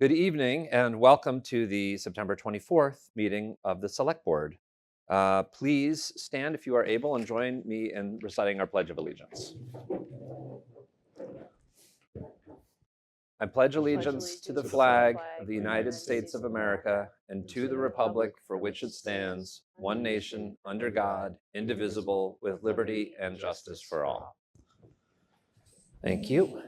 Good evening and welcome to the September 24th meeting of the Select Board. Please stand if you are able and join me in reciting our Pledge of Allegiance. I pledge allegiance to the flag of the United States of America and to the republic for which it stands, one nation, under God, indivisible, with liberty and justice for all. Thank you.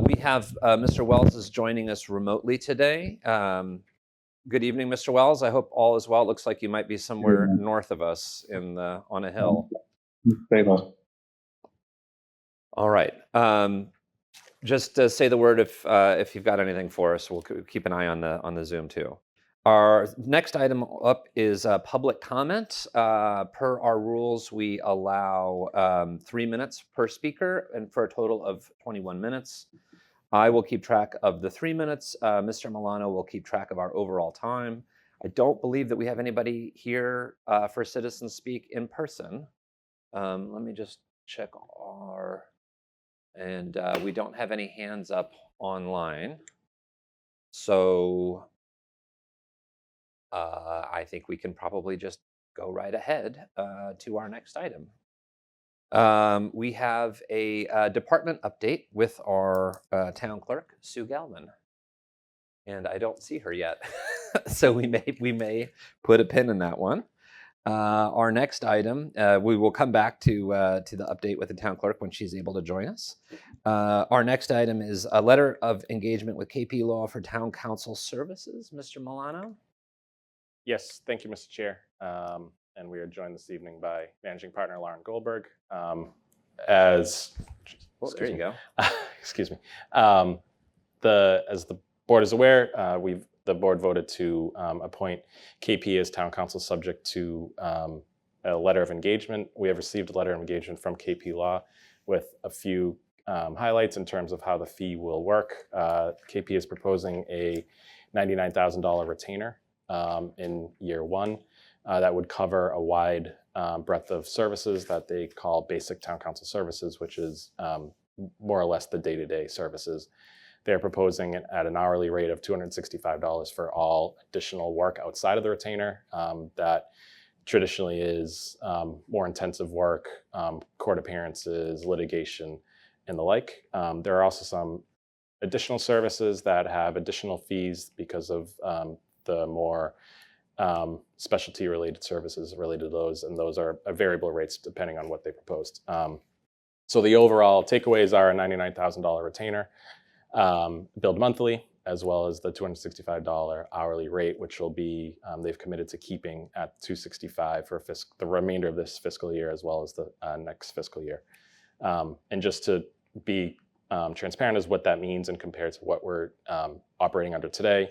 We have Mr. Wells is joining us remotely today. Good evening, Mr. Wells. I hope all is well. It looks like you might be somewhere north of us on a hill. Very well. All right. Just say the word if you've got anything for us. We'll keep an eye on the Zoom too. Our next item up is public comment. Per our rules, we allow 3 minutes per speaker and for a total of 21 minutes. I will keep track of the 3 minutes. Mr. Milano will keep track of our overall time. I don't believe that we have anybody here for Citizen Speak in person. Let me just check and we don't have any hands up online. So I think we can probably just go right ahead to our next item. We have a department update with our town clerk, Sue Gelman. And I don't see her yet. So we may put a pin in that one. Our next item, we will come back to the update with the town clerk when she's able to join us. Our next item is a letter of engagement with KP Law for Town Council Services. Mr. Milano? Yes, thank you, Mr. Chair. And we are joined this evening by Managing Partner Lauren Goldberg. There you go. Excuse me. As the board is aware, the board voted to appoint KP as town council subject to a letter of engagement. We have received a letter of engagement from KP Law with a few highlights in terms of how the fee will work. KP is proposing a $99,000 retainer in year one. That would cover a wide breadth of services that they call basic town council services, which is more or less the day-to-day services. They're proposing it at an hourly rate of $265 for all additional work outside of the retainer. That traditionally is more intensive work, court appearances, litigation, and the like. There are also some additional services that have additional fees because of the more specialty related services related to those, and those are variable rates depending on what they proposed. So the overall takeaways are a $99,000 retainer, billed monthly, as well as the $265 hourly rate, which will be, they've committed to keeping at $265 for the remainder of this fiscal year, as well as the next fiscal year. And just to be transparent as what that means and compared to what we're operating under today,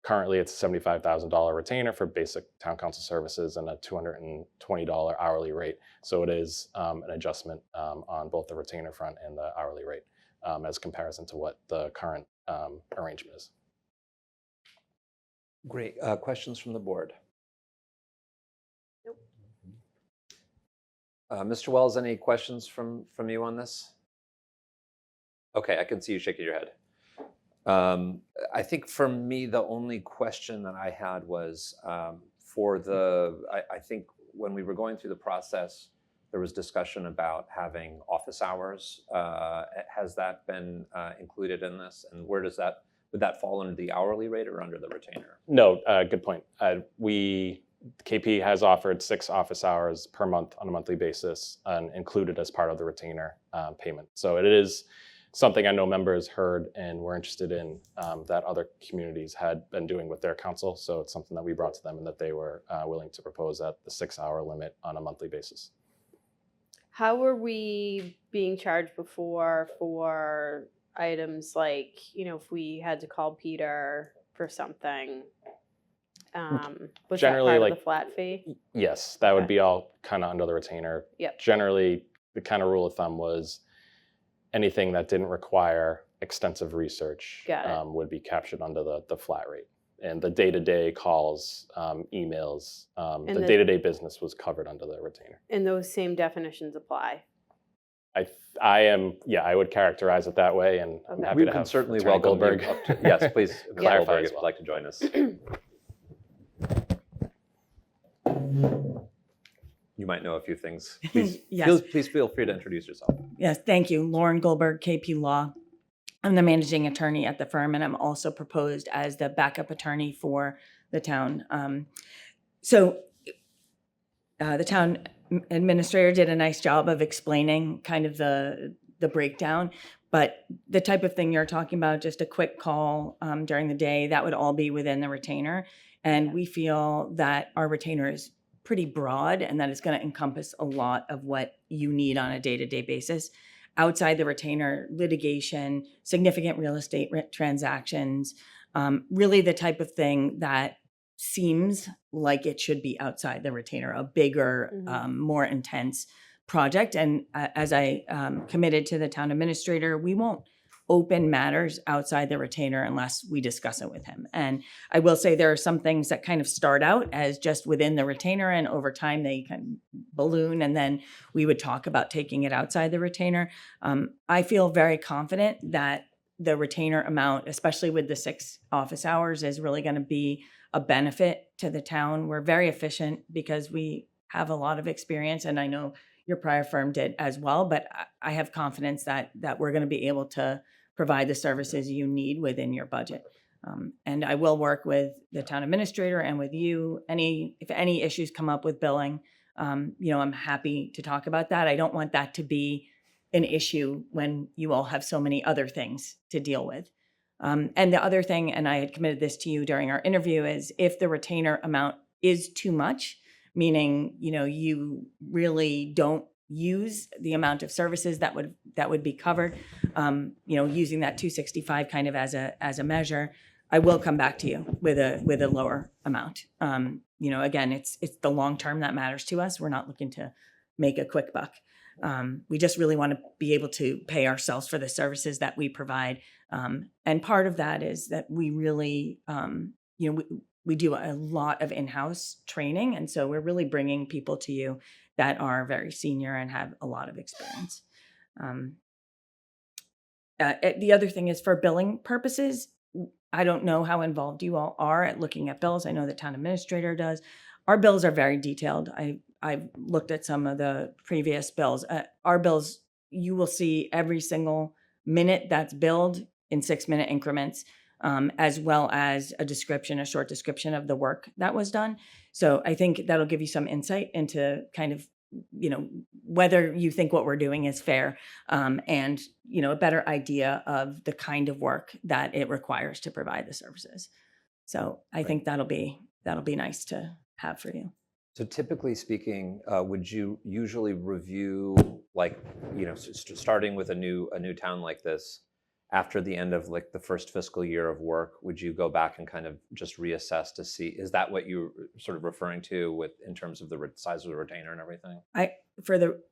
currently it's a $75,000 retainer for basic town council services and a $220 hourly rate. So it is an adjustment on both the retainer front and the hourly rate as comparison to what the current arrangement is. Great. Questions from the board? Nope. Mr. Wells, any questions from you on this? Okay, I can see you shaking your head. I think for me, the only question that I had was I think when we were going through the process, there was discussion about having office hours. Has that been included in this? And would that fall under the hourly rate or under the retainer? No, good point. KP has offered 6 office hours per month on a monthly basis and included as part of the retainer payment. So it is something I know members heard and were interested in that other communities had been doing with their council. So it's something that we brought to them and that they were willing to propose at the 6-hour limit on a monthly basis. How were we being charged before for items like, if we had to call Peter for something? Was Generally, that part like of the flat fee? Yes, that would be all kind of under the retainer. Yep. Generally, the kind of rule of thumb was anything that didn't require extensive research would be captured under the flat rate. And the day-to-day calls, emails, the day-to-day business was covered under the retainer. And those same definitions apply? I would characterize it that way, and I'm Okay. happy We to can have certainly Attorney welcome Goldberg. you up to, yes, please, Mr. clarify Goldberg, as if you'd well. like to join us. You might know a few things. Please, Yes. please feel free to introduce yourself. Yes, thank you. Lauren Goldberg, KP Law. I'm the managing attorney at the firm, and I'm also proposed as the backup attorney for the town. The town administrator did a nice job of explaining kind of the breakdown, but the type of thing you're talking about, just a quick call during the day, that would all be within the retainer. And we feel that our retainer is pretty broad and that it's going to encompass a lot of what you need on a day-to-day basis. Outside the retainer, litigation, significant real estate transactions, really the type of thing that seems like it should be outside the retainer, a bigger, more intense project. And as I committed to the town administrator, we won't open matters outside the retainer unless we discuss it with him. And I will say there are some things that kind of start out as just within the retainer, and over time they kind of balloon, and then we would talk about taking it outside the retainer. I feel very confident that the retainer amount, especially with the 6 office hours, is really going to be a benefit to the town. We're very efficient because we have a lot of experience, and I know your prior firm did as well, but I have confidence that we're going to be able to provide the services you need within your budget. And I will work with the town administrator and with you. If any issues come up with billing, I'm happy to talk about that. I don't want that to be an issue when you all have so many other things to deal with. And the other thing, and I had committed this to you during our interview, is if the retainer amount is too much, meaning, you really don't use the amount of services that would be covered, using that 265 kind of as a measure, I will come back to you with a lower amount. Again, it's the long term that matters to us. We're not looking to make a quick buck. We just really want to be able to pay ourselves for the services that we provide. And part of that is that we really, we do a lot of in-house training. And so we're really bringing people to you that are very senior and have a lot of experience. The other thing is for billing purposes, I don't know how involved you all are at looking at bills. I know the town administrator does. Our bills are very detailed. I've looked at some of the previous bills. Our bills, you will see every single minute that's billed in 6-minute increments, as well as a short description of the work that was done. So I think that'll give you some insight into kind of, whether you think what we're doing is fair, and, a better idea of the kind of work that it requires to provide the services. So I think that'll be nice to have for you. So typically speaking, would you usually review, starting with a new town like this, after the end of the first fiscal year of work, would you go back and kind of just reassess to see, is that what you're sort of referring to in terms of the size of the retainer and everything?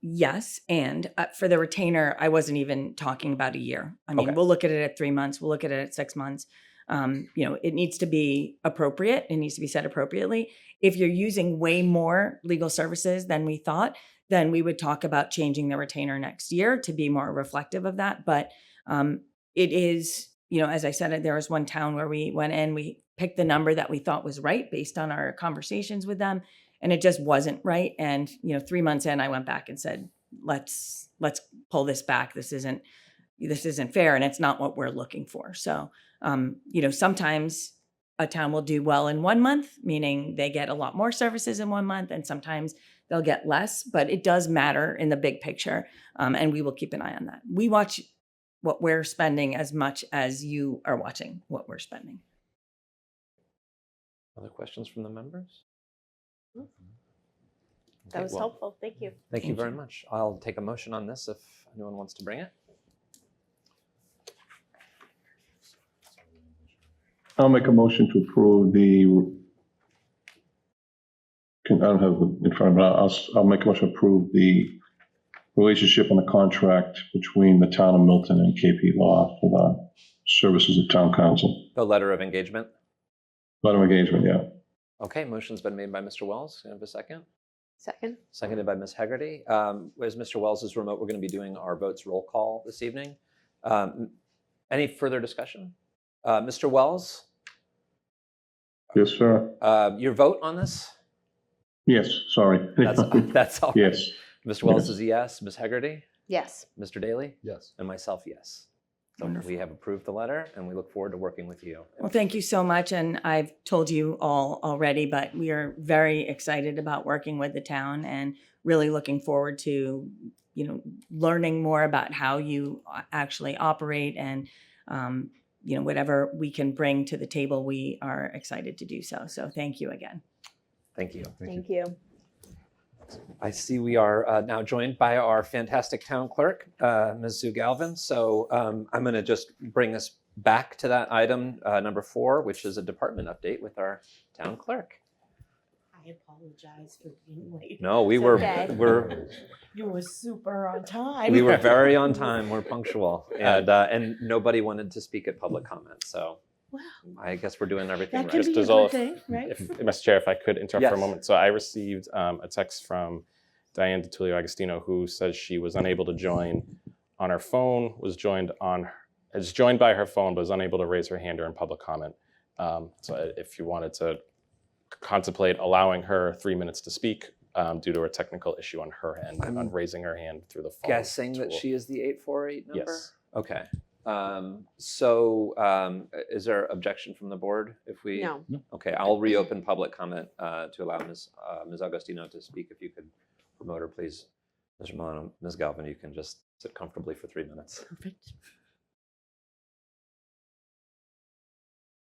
Yes. And for the retainer, I wasn't even talking about a year. I mean, Okay. We'll look at it at 3 months. We'll look at it at 6 months. It needs to be appropriate. It needs to be set appropriately. If you're using way more legal services than we thought, then we would talk about changing the retainer next year to be more reflective of that. But it is, as I said, there was one town where we went in, we picked the number that we thought was right based on our conversations with them, and it just wasn't right. And 3 months in, I went back and said, let's pull this back. This isn't fair, and it's not what we're looking for. So, sometimes a town will do well in 1 month, meaning they get a lot more services in 1 month, and sometimes they'll get less, but it does matter in the big picture. And we will keep an eye on that. We watch what we're spending as much as you are watching what we're spending. Other questions from the members? That Okay, was well, helpful. Thank you. Thank you Thank very you. much. I'll take a motion on this if anyone wants to bring it. I'll make a motion to approve I don't have it in front of me. I'll make a motion to approve the relationship and the contract between the town of Milton and KP Law for the services of town council. The letter of engagement. Letter of engagement, yeah. Okay, motion's been made by Mr. Wells. Can I have a second? Second? Seconded by Ms. Hegarty. As Mr. Wells is remote, we're going to be doing our votes roll call this evening. Any further discussion? Mr. Wells, Yes, sir. your vote on this? Yes, sorry. That's all. Right. Yes. Mr. Wells Yes. is a yes. Ms. Hegarty? Yes. Mr. Daly? Yes. And myself, yes. So Wonderful. we have approved the letter, and we look forward to working with you. Well, thank you so much. And I've told you all already, but we are very excited about working with the town and really looking forward to, learning more about how you actually operate and, whatever we can bring to the table, we are excited to do so. So thank you again. Thank you. Thank you. I see we are now joined by our fantastic town clerk, Ms. Sue Galvin. So I'm going to just bring us back to that item number 4, which is a department update with our town clerk. I apologize for being late. No, we It's were okay. You were super on time. we were very on time. We're punctual, and nobody wanted to speak at public comment. So Wow. I guess we're doing everything That right. can be a as all- good thing, right? Mr. Chair, if I could interrupt for a Yes. moment. So I received a text from Diane DeTullio Agostino, who says she was unable to join on her phone, is joined by her phone, but was unable to raise her hand during public comment. So if you wanted to contemplate allowing her 3 minutes to speak due to a technical issue on her end, I'm on raising her hand through the phone. Guessing that tool. she is the 848 number. Yes. Okay. So is there objection from the board if we? No. Okay, I'll reopen public comment to allow Ms. Agostino to speak. If you could promote her, please. Mr. Milano, Ms. Galvin, you can just sit comfortably for 3 minutes. Perfect.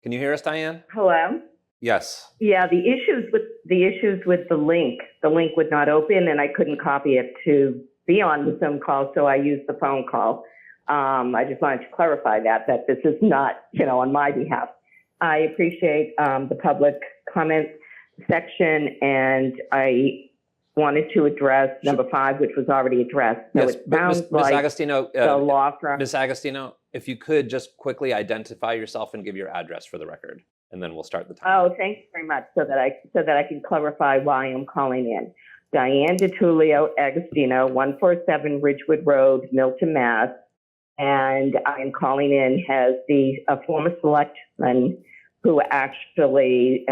Can you hear us, Diane? Hello? Yes. Yeah, the issues with the link would not open and I couldn't copy it to be on the Zoom call, so I used the phone call. I just wanted to clarify that this is not, on my behalf. I appreciate the public comment section, and I wanted to address number 5, which was already addressed. So Yes, it but sounds Ms. like Agostino, the law firm. Ms. Agostino, if you could just quickly identify yourself and give your address for the record, and then we'll start the time. Oh, thanks very much. So that I can clarify why I'm calling in. Diane DeTullio Agostino, 147 Ridgewood Road, Milton, Mass. And I am calling in as a former selectman who actually,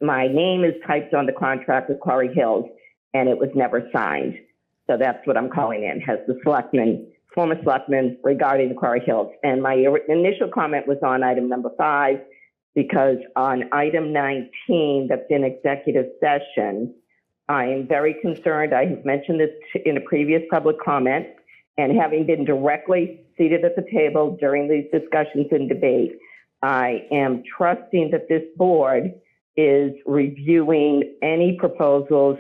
my name is typed on the contract with Quarry Hills, and it was never signed. So that's what I'm calling in, as the former selectman regarding the Quarry Hills. And my initial comment was on item number 5, because on item 19, that's in executive session, I am very concerned. I have mentioned this in a previous public comment, and having been directly seated at the table during these discussions and debate, I am trusting that this board is reviewing any proposals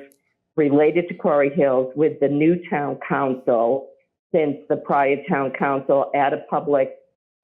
related to Quarry Hills with the new town council, since the prior town council at a public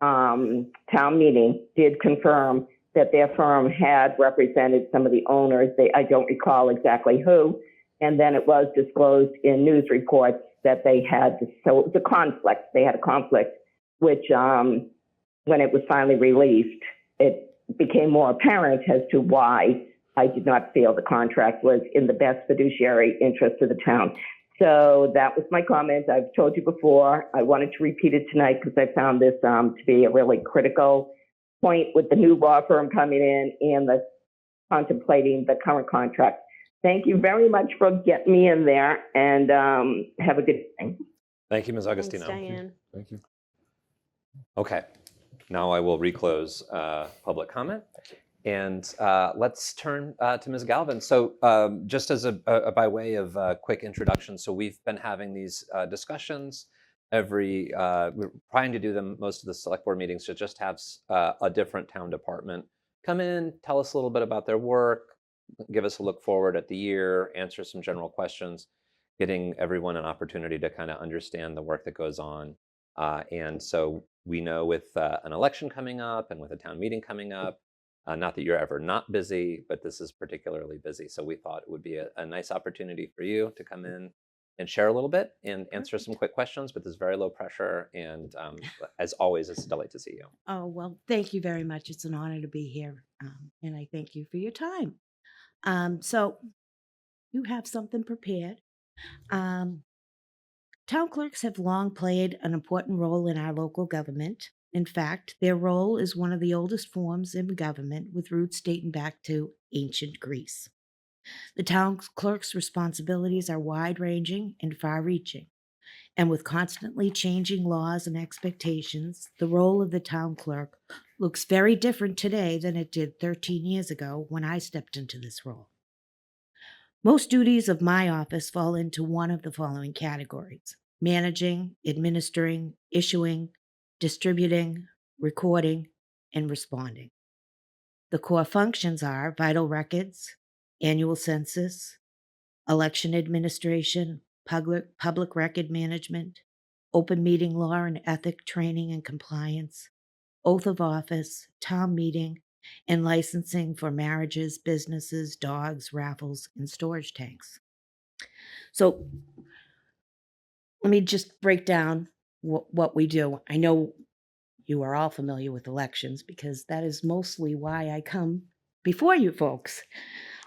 town meeting did confirm that their firm had represented some of the owners. I don't recall exactly who. And then it was disclosed in news reports that they had, so it was a conflict. They had a conflict, which when it was finally released, it became more apparent as to why I did not feel the contract was in the best fiduciary interest of the town. So that was my comment. I've told you before. I wanted to repeat it tonight because I found this to be a really critical point with the new law firm coming in and the contemplating the current contract. Thank you very much for getting me in there, and have a good evening. Thank you, Ms. Thanks, Agostino. Diane. Thank you. Okay, now I will reclose public comment. And let's turn to Ms. Galvin. So just as by way of quick introduction, so we've been having these discussions we're trying to do them most of the select board meetings to just have a different town department come in, tell us a little bit about their work, give us a look forward at the year, answer some general questions, getting everyone an opportunity to kind of understand the work that goes on. And so we know with an election coming up and with a town meeting coming up, not that you're ever not busy, but this is particularly busy. So we thought it would be a nice opportunity for you to come in and share a little bit and answer some quick questions, but there's very low pressure. And as always, it's a delight to see you. Oh, well, thank you very much. It's an honor to be here. And I thank you for your time. So you have something prepared. Town clerks have long played an important role in our local government. In fact, their role is one of the oldest forms of government with roots dating back to ancient Greece. The town clerk's responsibilities are wide ranging and far reaching. And with constantly changing laws and expectations, the role of the town clerk looks very different today than it did 13 years ago when I stepped into this role. Most duties of my office fall into one of the following categories: managing, administering, issuing, distributing, recording, and responding. The core functions are vital records, annual census, election administration, public record management, open meeting law and ethic training and compliance, oath of office, town meeting, and licensing for marriages, businesses, dogs, raffles, and storage tanks. So let me just break down what we do. I know you are all familiar with elections because that is mostly why I come before you folks.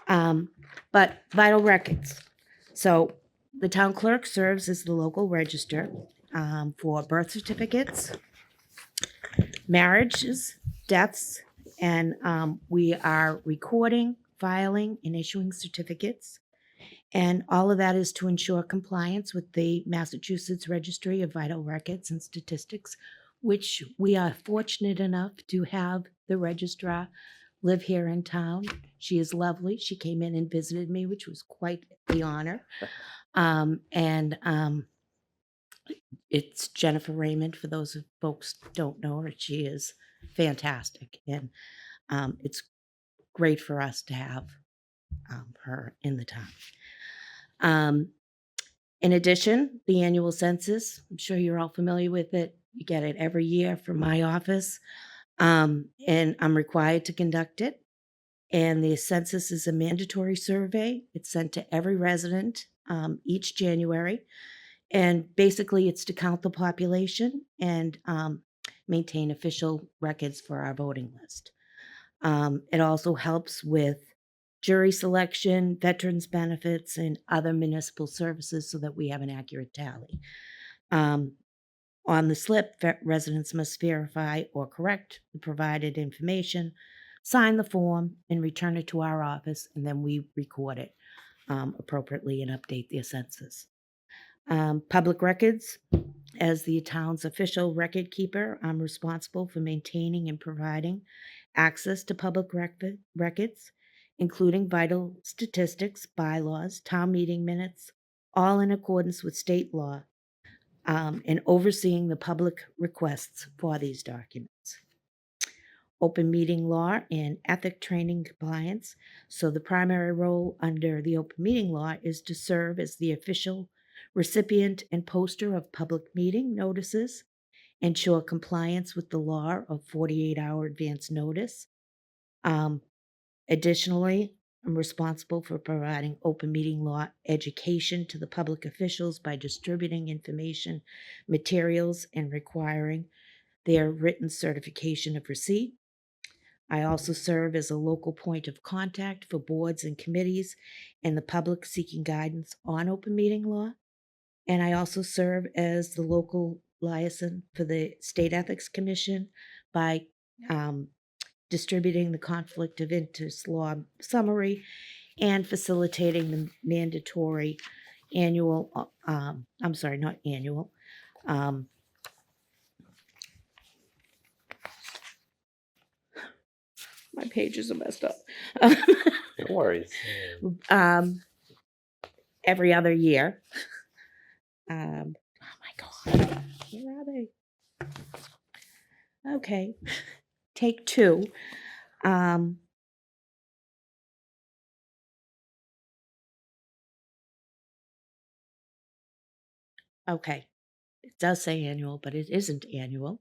But vital records. So the town clerk serves as the local register for birth certificates, marriages, deaths, and we are recording, filing, and issuing certificates. And all of that is to ensure compliance with the Massachusetts Registry of Vital Records and Statistics, which we are fortunate enough to have the registrar live here in town. She is lovely. She came in and visited me, which was quite the honor. It's Jennifer Raymond. For those of folks who don't know her, she is fantastic. And it's great for us to have her in the town. In addition, the annual census, I'm sure you're all familiar with it. You get it every year from my office. And I'm required to conduct it. And the census is a mandatory survey. It's sent to every resident each January. And basically, it's to count the population and maintain official records for our voting list. It also helps with jury selection, veterans benefits, and other municipal services so that we have an accurate tally. On the slip, residents must verify or correct the provided information, sign the form, and return it to our office, and then we record it appropriately and update the census. Public records. As the town's official record keeper, I'm responsible for maintaining and providing access to public records, including vital statistics, bylaws, town meeting minutes, all in accordance with state law, and overseeing the public requests for these documents. Open meeting law and ethic training compliance. So the primary role under the open meeting law is to serve as the official recipient and poster of public meeting notices, ensure compliance with the law of 48-hour advance notice. Additionally, I'm responsible for providing open meeting law education to the public officials by distributing information, materials, and requiring their written certification of receipt. I also serve as a local point of contact for boards and committees and the public seeking guidance on open meeting law. And I also serve as the local liaison for the State Ethics Commission by distributing the Conflict of Interest Law summary and facilitating the mandatory annual, my pages are messed up. No worries. Every other year. Oh my God, where are they? Okay, take two. Okay, it does say annual, but it isn't annual.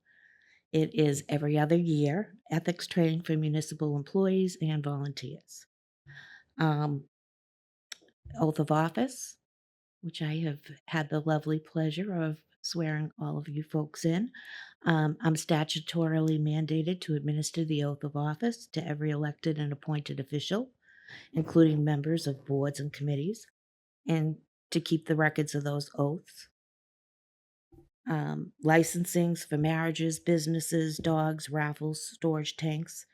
It is every other year, ethics training for municipal employees and volunteers. Oath of office, which I have had the lovely pleasure of swearing all of you folks in. I'm statutorily mandated to administer the oath of office to every elected and appointed official. including members of boards and committees, and to keep the records of those oaths. Licensings for marriages, businesses, dogs, raffles, storage tanks.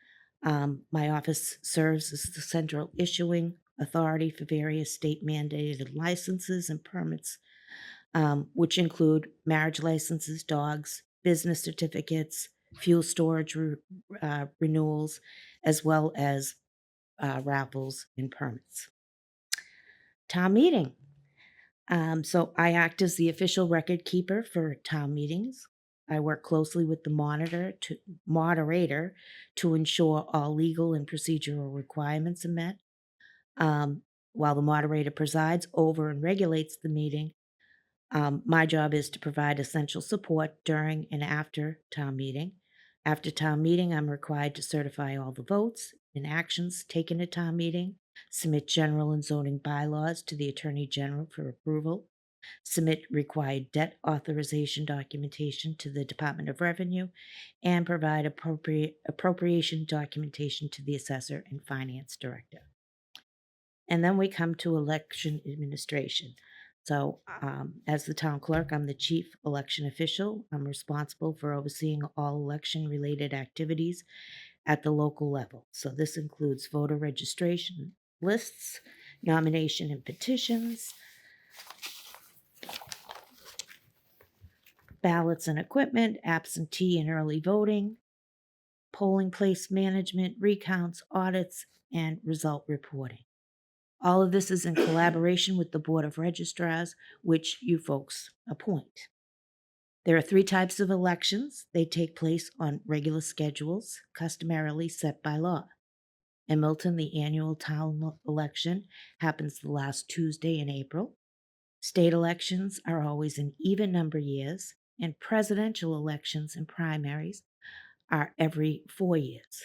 My office serves as the central issuing authority for various state mandated licenses and permits, which include marriage licenses, dogs, business certificates, fuel storage renewals, as well as raffles and permits. Town meeting. So I act as the official record keeper for town meetings. I work closely with the moderator to ensure all legal and procedural requirements are met. While the moderator presides over and regulates the meeting, my job is to provide essential support during and after town meeting. After town meeting, I'm required to certify all the votes and actions taken at town meeting, submit general and zoning bylaws to the Attorney General for approval, submit required debt authorization documentation to the Department of Revenue, and provide appropriation documentation to the Assessor and Finance Director. And then we come to election administration. So as the town clerk, I'm the chief election official. I'm responsible for overseeing all election-related activities at the local level. So this includes voter registration lists, nomination and petitions, ballots and equipment, absentee and early voting, polling place management, recounts, audits, and result reporting. All of this is in collaboration with the Board of Registrars, which you folks appoint. There are 3 types of elections. They take place on regular schedules, customarily set by law. In Milton, the annual town election happens the last Tuesday in April. State elections are always in even number years, and presidential elections and primaries are every 4 years.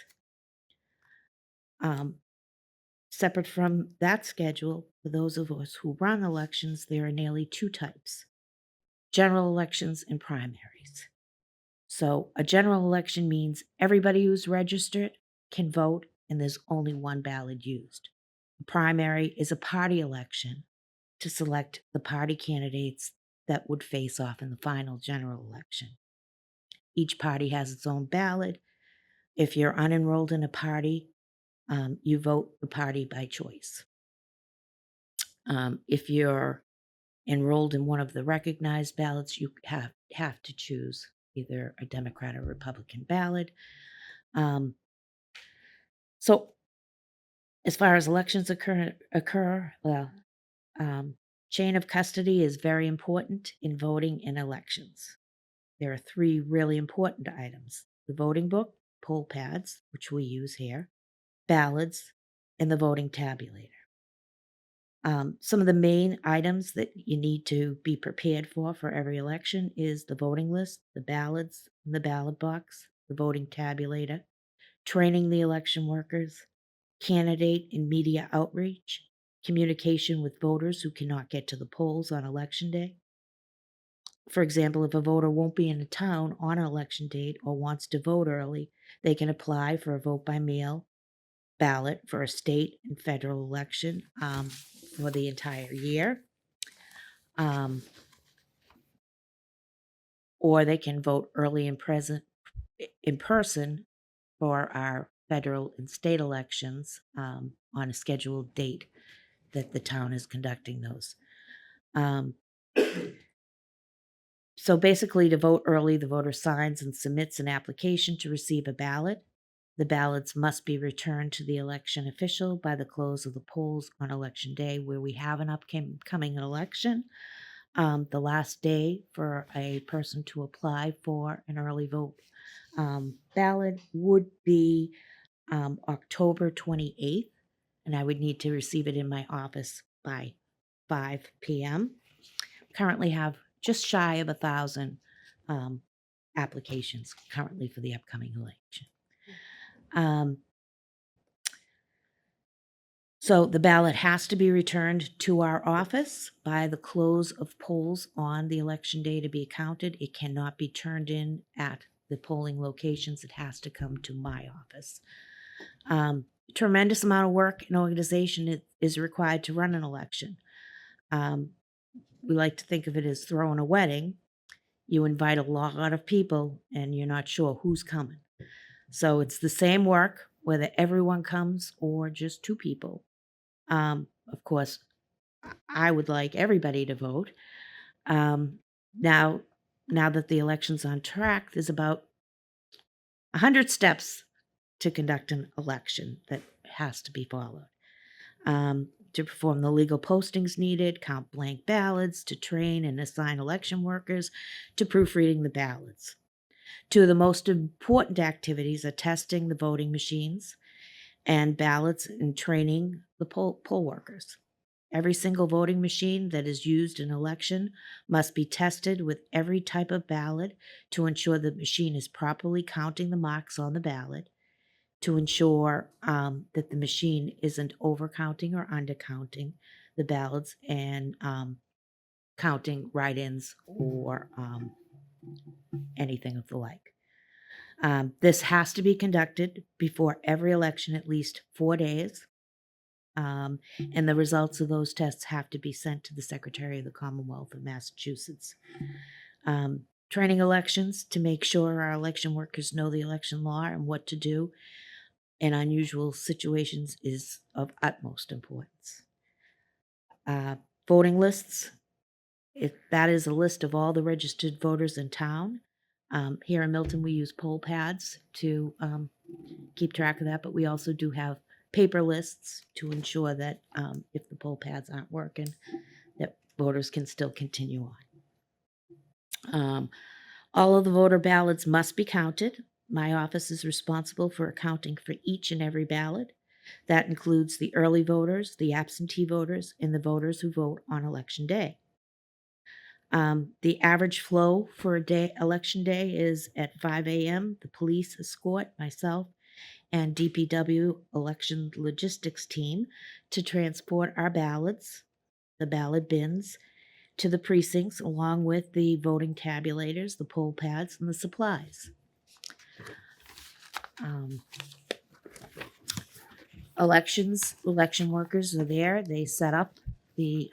Separate from that schedule, for those of us who run elections, there are nearly 2 types: general elections and primaries. So a general election means everybody who's registered can vote and there's only one ballot used. A primary is a party election to select the party candidates that would face off in the final general election. Each party has its own ballot. If you're unenrolled in a party, you vote the party by choice. If you're enrolled in one of the recognized ballots, you have to choose either a Democrat or Republican ballot. So as far as elections occur, well, chain of custody is very important in voting in elections. There are 3 really important items: the voting book, poll pads, which we use here, ballots, and the voting tabulator. Some of the main items that you need to be prepared for every election is the voting list, the ballots in the ballot box, the voting tabulator, training the election workers, candidate and media outreach, communication with voters who cannot get to the polls on election day. For example, if a voter won't be in a town on an election date or wants to vote early, they can apply for a vote by mail ballot for a state and federal election for the entire year. Or they can vote early in person for our federal and state elections on a scheduled date that the town is conducting those. So basically, to vote early, the voter signs and submits an application to receive a ballot. The ballots must be returned to the election official by the close of the polls on election day, where we have an upcoming election. The last day for a person to apply for an early vote ballot would be October 28th, and I would need to receive it in my office by 5 p.m. Currently have just shy of 1,000 applications currently for the upcoming election. So the ballot has to be returned to our office by the close of polls on the election day to be counted. It cannot be turned in at the polling locations. It has to come to my office. tremendous amount of work and organization is required to run an election. We like to think of it as throwing a wedding. You invite a lot of people and you're not sure who's coming. So it's the same work, whether everyone comes or just 2 people. Of course, I would like everybody to vote. Now that the election's on track, there's about 100 steps to conduct an election that has to be followed. To perform the legal postings needed, count blank ballots, to train and assign election workers, to proofreading the ballots. 2 of the most important activities are testing the voting machines and ballots and training the poll workers. Every single voting machine that is used in an election must be tested with every type of ballot to ensure the machine is properly counting the marks on the ballot, to ensure that the machine isn't overcounting or undercounting the ballots and counting write-ins or anything of the like. This has to be conducted before every election at least 4 days. And the results of those tests have to be sent to the Secretary of the Commonwealth of Massachusetts. Training elections to make sure our election workers know the election law and what to do in unusual situations is of utmost importance. Voting lists, that is a list of all the registered voters in town. Here in Milton, we use poll pads to keep track of that, but we also do have paper lists to ensure that if the poll pads aren't working, that voters can still continue on. All of the voter ballots must be counted. My office is responsible for accounting for each and every ballot. That includes the early voters, the absentee voters, and the voters who vote on election day. The average flow for election day is at 5 a.m. The police escort myself and DPW election logistics team to transport our ballots, the ballot bins, to the precincts along with the voting tabulators, the poll pads, and the supplies. Election workers are there. They set up the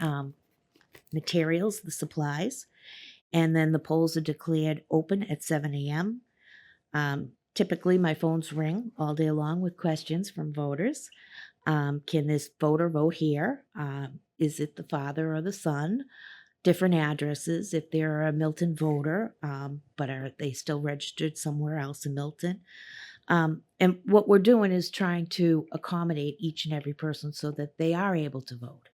materials, the supplies, and then the polls are declared open at 7 a.m. Typically, my phones ring all day long with questions from voters. Can this voter vote here? Is it the father or the son? Different addresses. If they're a Milton voter, but are they still registered somewhere else in Milton? And what we're doing is trying to accommodate each and every person so that they are able to vote.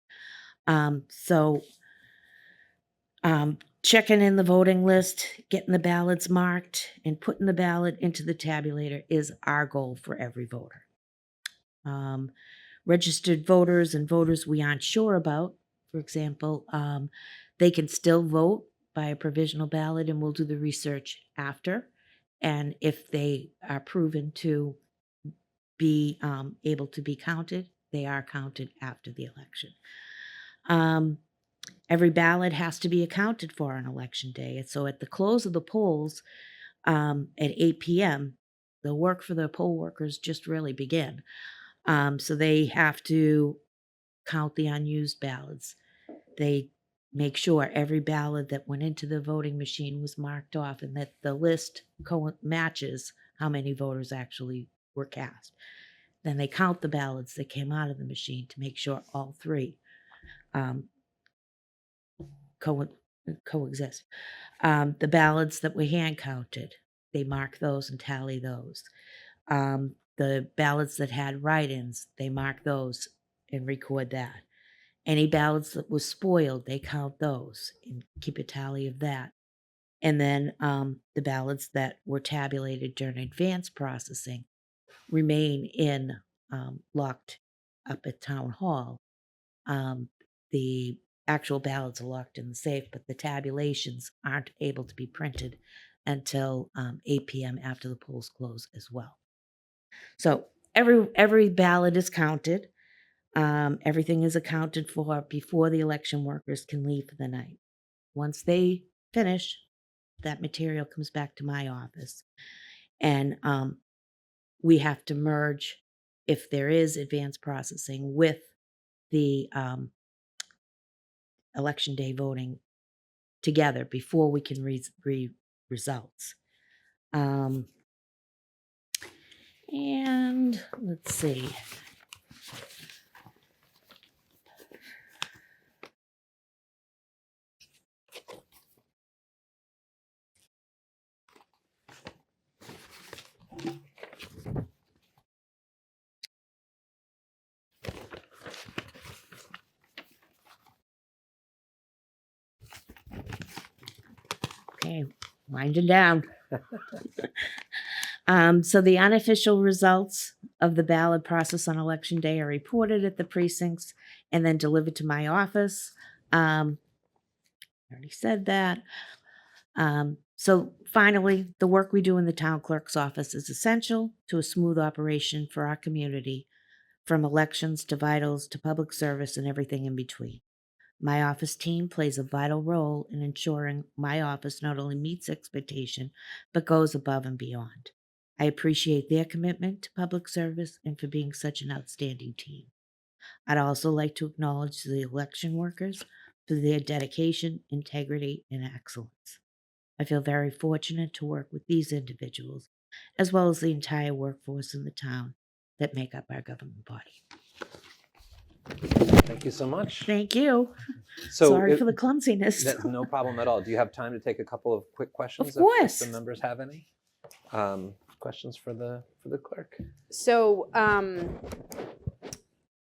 Checking in the voting list, getting the ballots marked, and putting the ballot into the tabulator is our goal for every voter. Registered voters and voters we aren't sure about, for example, they can still vote by a provisional ballot, and we'll do the research after. And if they are proven to be able to be counted, they are counted after the election. Every ballot has to be accounted for on election day. And so at the close of the polls at 8 p.m., the work for the poll workers just really begin. So they have to count the unused ballots. They make sure every ballot that went into the voting machine was marked off and that the list matches how many voters actually were cast. Then they count the ballots that came out of the machine to make sure all 3 coexist. The ballots that were hand counted, they mark those and tally those. The ballots that had write-ins, they mark those and record that. Any ballots that were spoiled, they count those and keep a tally of that. And then the ballots that were tabulated during advanced processing remain in locked up at Town Hall. The actual ballots are locked in the safe, but the tabulations aren't able to be printed until 8 p.m. after the polls close as well. So every ballot is counted. Everything is accounted for before the election workers can leave for the night. Once they finish, that material comes back to my office. And we have to merge if there is advanced processing with the election day voting together before we can read results. And let's see. Okay, winding down. So the unofficial results of the ballot process on election day are reported at the precincts and then delivered to my office. I already said that. So finally, the work we do in the town clerk's office is essential to a smooth operation for our community, from elections to vitals to public service and everything in between. My office team plays a vital role in ensuring my office not only meets expectation, but goes above and beyond. I appreciate their commitment to public service and for being such an outstanding team. I'd also like to acknowledge the election workers for their dedication, integrity, and excellence. I feel very fortunate to work with these individuals, as well as the entire workforce in the town that make up our government body. Thank you so much. Thank you. So Sorry if- for the clumsiness. That's no problem at all. Do you have time to take a couple of quick questions? Of course. If the members have any questions for the clerk. So,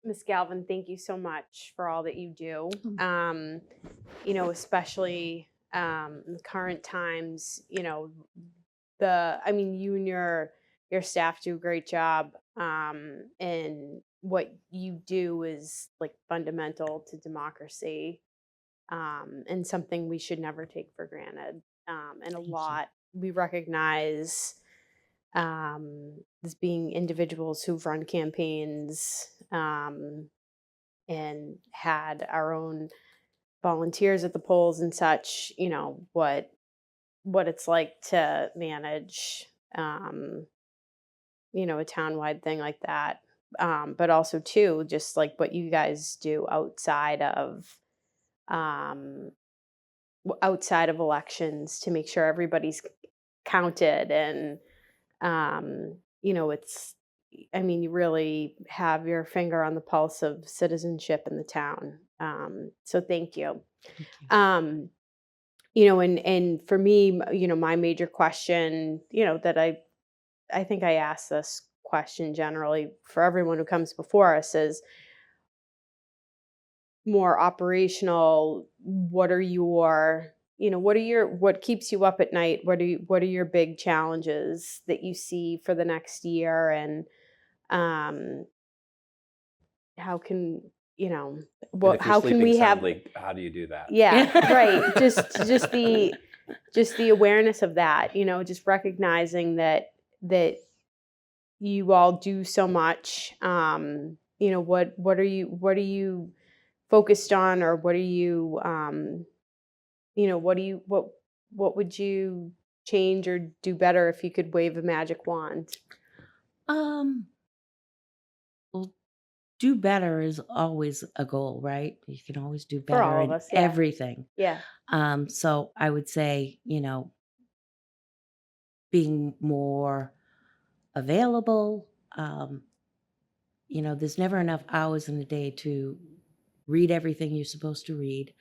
Ms. Galvin, thank you so much for all that you do. You know, especially in the current times, you know, I mean, you and your staff do a great job. And what you do is like fundamental to democracy, and something we should never take for granted. And a lot we recognize as being individuals who've run campaigns and had our own volunteers at the polls and such, you know, what it's like to manage, you know, a townwide thing like that. But also too, just like what you guys do outside of elections to make sure everybody's counted. And you know, I mean, you really have your finger on the pulse of citizenship in the town. So thank you. You know, and for me, you know, my major question, you know, that I think I ask this question generally for everyone who comes before us is more operational. What keeps you up at night? What are your big challenges that you see for the next year? And how can, you know, how can we have, how do you do that? yeah, right. Just the awareness of that, you know, just recognizing that you all do so much. You know, what are you focused on, or what are you, you know, what would you change or do better if you could wave a magic wand? Well, do better is always a goal, right? You can always do better all of in us, yeah. everything. Yeah. So I would say, you know, being more available. You know, there's never enough hours in the day to read everything you're supposed to read,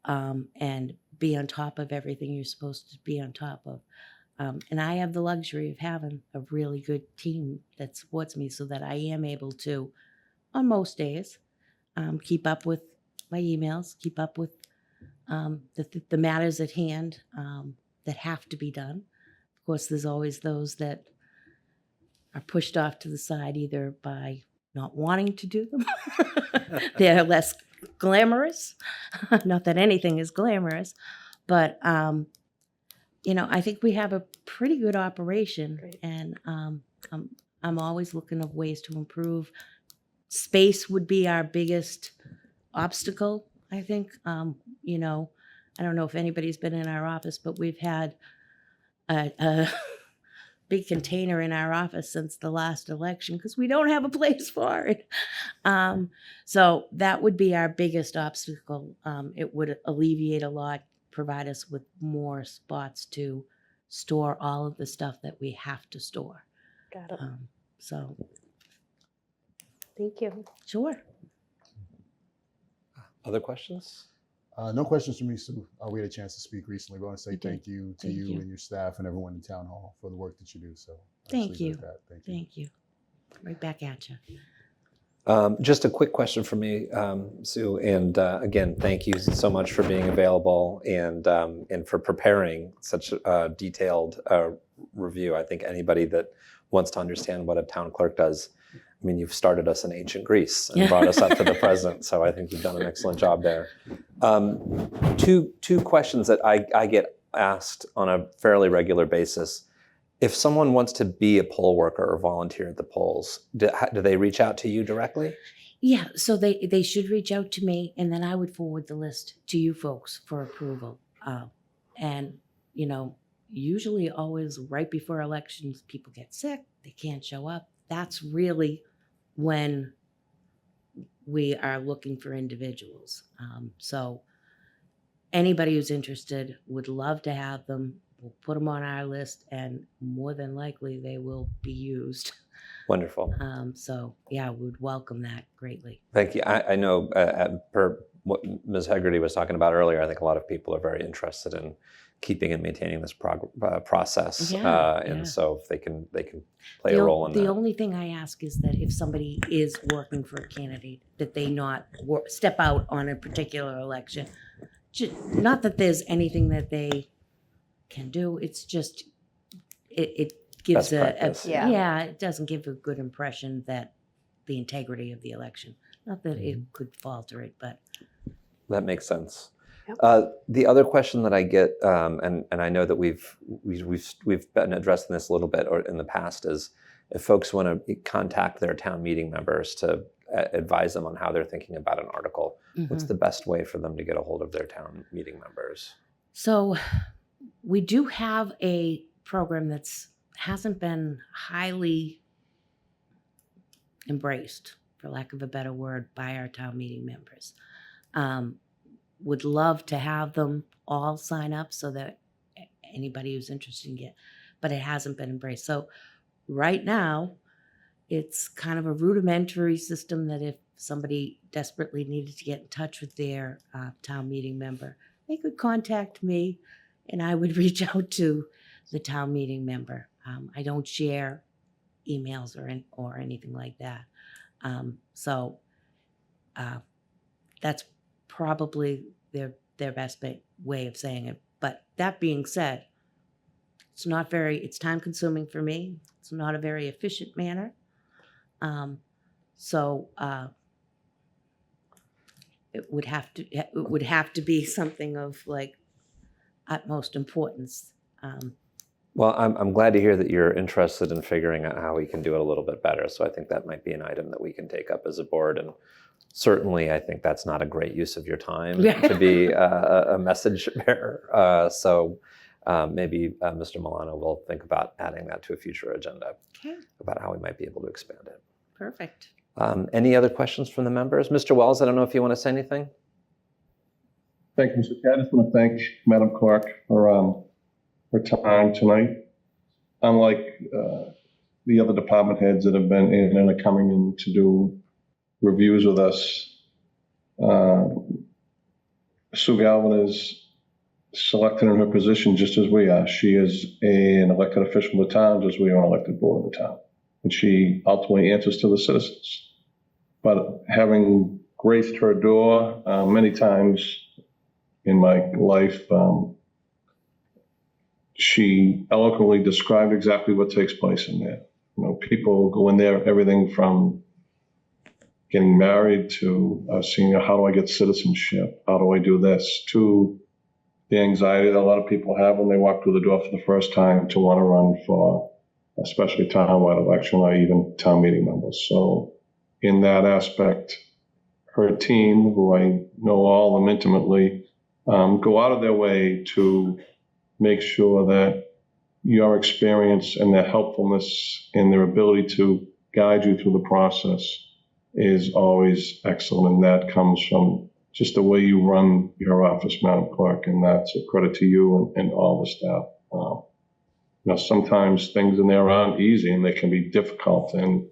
and be on top of everything you're supposed to be on top of. And I have the luxury of having a really good team that supports me so that I am able to, on most days, keep up with my emails, keep up with the matters at hand that have to be done. Of course, there's always those that are pushed off to the side either by not wanting to do them. They're less glamorous. Not that anything is glamorous, but you know, I think we have a pretty good operation. Great. And I'm always looking at ways to improve. Space would be our biggest obstacle, I think. You know, I don't know if anybody's been in our office, but we've had a big container in our office since the last election because we don't have a place for it. So that would be our biggest obstacle. It would alleviate a lot, provide us with more spots to store all of the stuff that we have to store. Got it. So, Thank you. sure. Other questions? No questions from me, Sue. We had a chance to speak recently. We want to say We did. thank you to Thank you you. and your staff and everyone in town hall for the work that you do. So Thank let's leave it you. at that. Thank you. Thank you. Right back at you. Just a quick question for me, Sue, and again, thank you so much for being available and for preparing such a detailed review. I think anybody that wants to understand what a town clerk does, I mean, you've started us in ancient Greece and brought us up to the present, so I think you've done an excellent job there. Two questions that I get asked on a fairly regular basis. If someone wants to be a poll worker or volunteer at the polls, do they reach out to you directly? Yeah, so they should reach out to me, and then I would forward the list to you folks for approval. And, you know, usually always right before elections, people get sick, they can't show up. That's really when we are looking for individuals. So anybody who's interested would love to have them. We'll put them on our list, and more than likely they will be used. Wonderful. So yeah, we would welcome that greatly. Thank you. I know per what Ms. Hegarty was talking about earlier, I think a lot of people are very interested in keeping and maintaining this process. Yeah, and yeah. so if they can play a role in The that. only thing I ask is that if somebody is working for a candidate, that they not step out on a particular election. Not that there's anything that they can do. It's just it gives Best practice. Yeah. it doesn't give a good impression that the integrity of the election. Not that it could falter it, but That makes sense. Yep. The other question that I get, and I know that we've been addressing this a little bit or in the past, is if folks want to contact their town meeting members to advise them on how they're thinking about an article, what's the best way for them to get a hold of their town meeting members? So we do have a program that's hasn't been highly embraced, for lack of a better word, by our town meeting members. Would love to have them all sign up so that anybody who's interested can get, but it hasn't been embraced. So right now, it's kind of a rudimentary system that if somebody desperately needed to get in touch with their town meeting member, they could contact me and I would reach out to the town meeting member. I don't share emails or anything like that. So that's probably their best way of saying it. But that being said, it's time consuming for me. It's not a very efficient manner. So it would have to be something of like utmost importance. Well, I'm glad to hear that you're interested in figuring out how we can do it a little bit better. So I think that might be an item that we can take up as a board. And certainly, I think that's not a great use of your time to be a message bearer. So maybe Mr. Milano will think about adding that to a future agenda Okay, about how we might be able to expand it. perfect. Any other questions from the members? Mr. Wells, I don't know if you want to say anything. Thank you, Mr. Chair. I just want to thank Madam Clerk for her time tonight. Unlike the other department heads that have been in and are coming in to do reviews with us, Sue Galvin is selected in her position just as we are. She is an elected official of the town, just as we are an elected board of the town. And she ultimately answers to the citizens. But having graced her door many times in my life, she eloquently described exactly what takes place in there. You know, people go in there, everything from getting married to seeing how do I get citizenship? How do I do this? To the anxiety that a lot of people have when they walk through the door for the first time to want to run for especially townwide election or even town meeting members. So in that aspect, her team, who I know all of them intimately, go out of their way to make sure that your experience and their helpfulness and their ability to guide you through the process is always excellent. And that comes from just the way you run your office, Madam Clerk, and that's a credit to you and all the staff. Sometimes things in there aren't easy and they can be difficult, and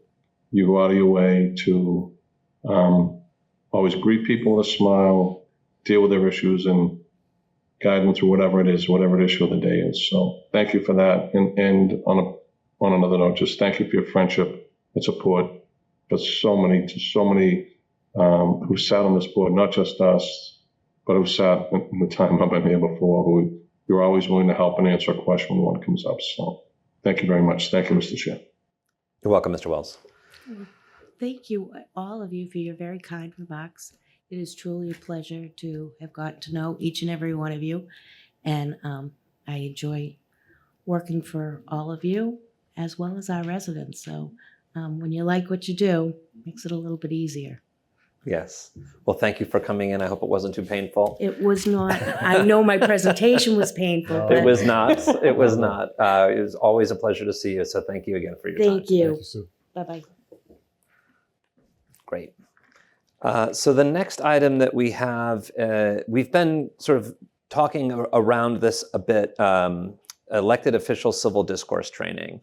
you go out of your way to always greet people with a smile, deal with their issues, and guide them through whatever the issue of the day is. So thank you for that. And on another note, just thank you for your friendship and support for so many who sat on this board, not just us, but who sat in the time I've been here before, who you're always willing to help and answer a question when one comes up. So thank you very much. Thank you, Mr. Chair. You're welcome, Mr. Wells. Thank you, all of you, for your very kind remarks. It is truly a pleasure to have gotten to know each and every one of you. And I enjoy working for all of you as well as our residents. So when you like what you do, it makes it a little bit easier. Yes. Well, thank you for coming in. I hope it wasn't too painful. It was not, I know my presentation was painful, but It was not. It was not. It was always a pleasure to see you. So thank you again for your time. thank you. Thank you, Sue. Bye-bye. Great. So the next item that we have, we've been sort of talking around this a bit, elected official civil discourse training.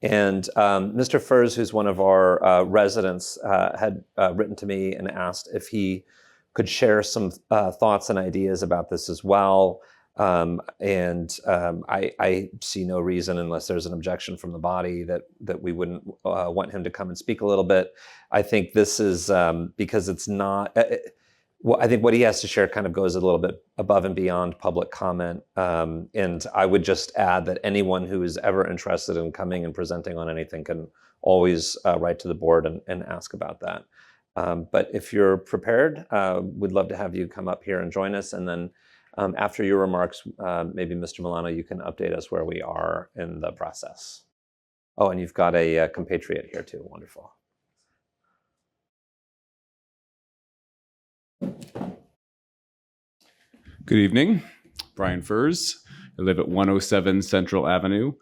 And Mr. Furs, who's one of our residents, had written to me and asked if he could share some thoughts and ideas about this as well. I see no reason, unless there's an objection from the body, that we wouldn't want him to come and speak a little bit. I think this is because it's not. I think what he has to share kind of goes a little bit above and beyond public comment. And I would just add that anyone who is ever interested in coming and presenting on anything can always write to the board and ask about that. But if you're prepared, we'd love to have you come up here and join us. And then after your remarks, maybe Mr. Milano, you can update us where we are in the process. Oh, and you've got a compatriot here too. Wonderful. Good evening, Brian Furs. I live at 107 Central Avenue,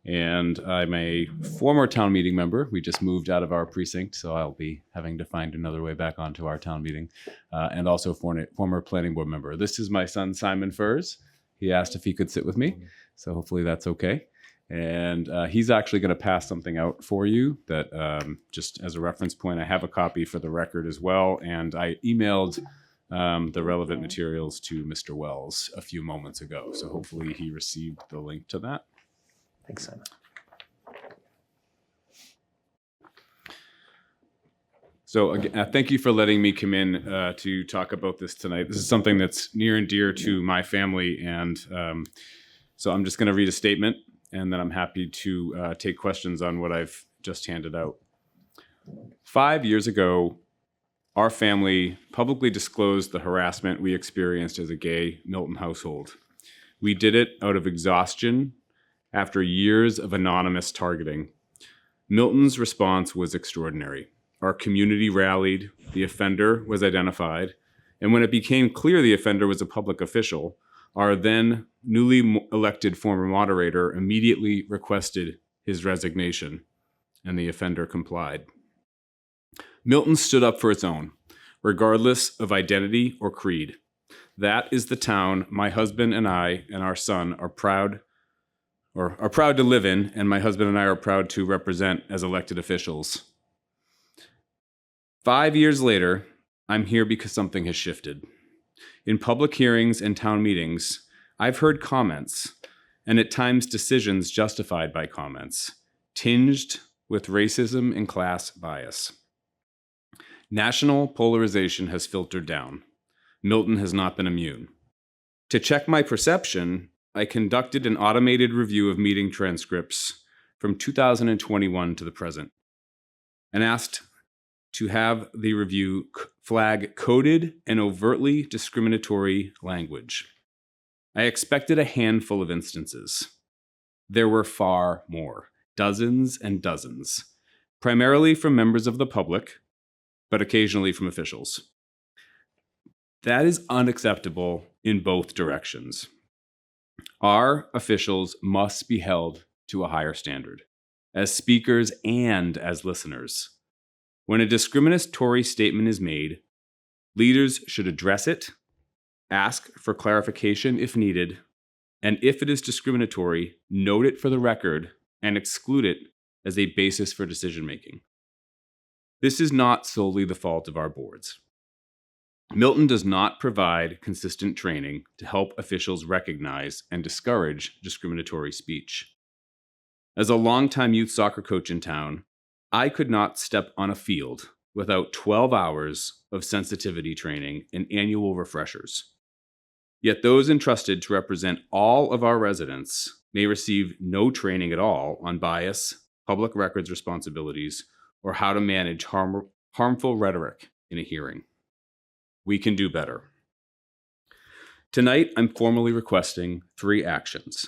and I'm a former town meeting member. We just moved out of our precinct, so I'll be having to find another way back onto our town meeting, and also former planning board member. This is my son, Simon Furs. He asked if he could sit with me, so hopefully that's okay. And he's actually going to pass something out for you that just as a reference point. I have a copy for the record as well, and I emailed the relevant materials to Mr. Wells a few moments ago. So hopefully he received the link to that. Thanks, Simon. So again, thank you for letting me come in to talk about this tonight. This is something that's near and dear to my family. And so I'm just going to read a statement, and then I'm happy to take questions on what I've just handed out. 5 years ago, our family publicly disclosed the harassment we experienced as a gay Milton household. We did it out of exhaustion after years of anonymous targeting. Milton's response was extraordinary. Our community rallied, the offender was identified, and when it became clear the offender was a public official, our then newly elected former moderator immediately requested his resignation, and the offender complied. Milton stood up for its own, regardless of identity or creed. That is the town my husband and I and our son are proud to live in, and my husband and I are proud to represent as elected officials. 5 years later, I'm here because something has shifted. In public hearings and town meetings, I've heard comments, and at times decisions justified by comments, tinged with racism and class bias. National polarization has filtered down. Milton has not been immune. To check my perception, I conducted an automated review of meeting transcripts from 2021 to the present and asked to have the review flag coded and overtly discriminatory language. I expected a handful of instances. There were far more, dozens and dozens, primarily from members of the public, but occasionally from officials. That is unacceptable in both directions. Our officials must be held to a higher standard, as speakers and as listeners. When a discriminatory statement is made, leaders should address it, ask for clarification if needed, and if it is discriminatory, note it for the record and exclude it as a basis for decision making. This is not solely the fault of our boards. Milton does not provide consistent training to help officials recognize and discourage discriminatory speech. As a longtime youth soccer coach in town, I could not step on a field without 12 hours of sensitivity training and annual refreshers. Yet those entrusted to represent all of our residents may receive no training at all on bias, public records responsibilities, or how to manage harmful rhetoric in a hearing. We can do better. Tonight, I'm formally requesting 3 actions.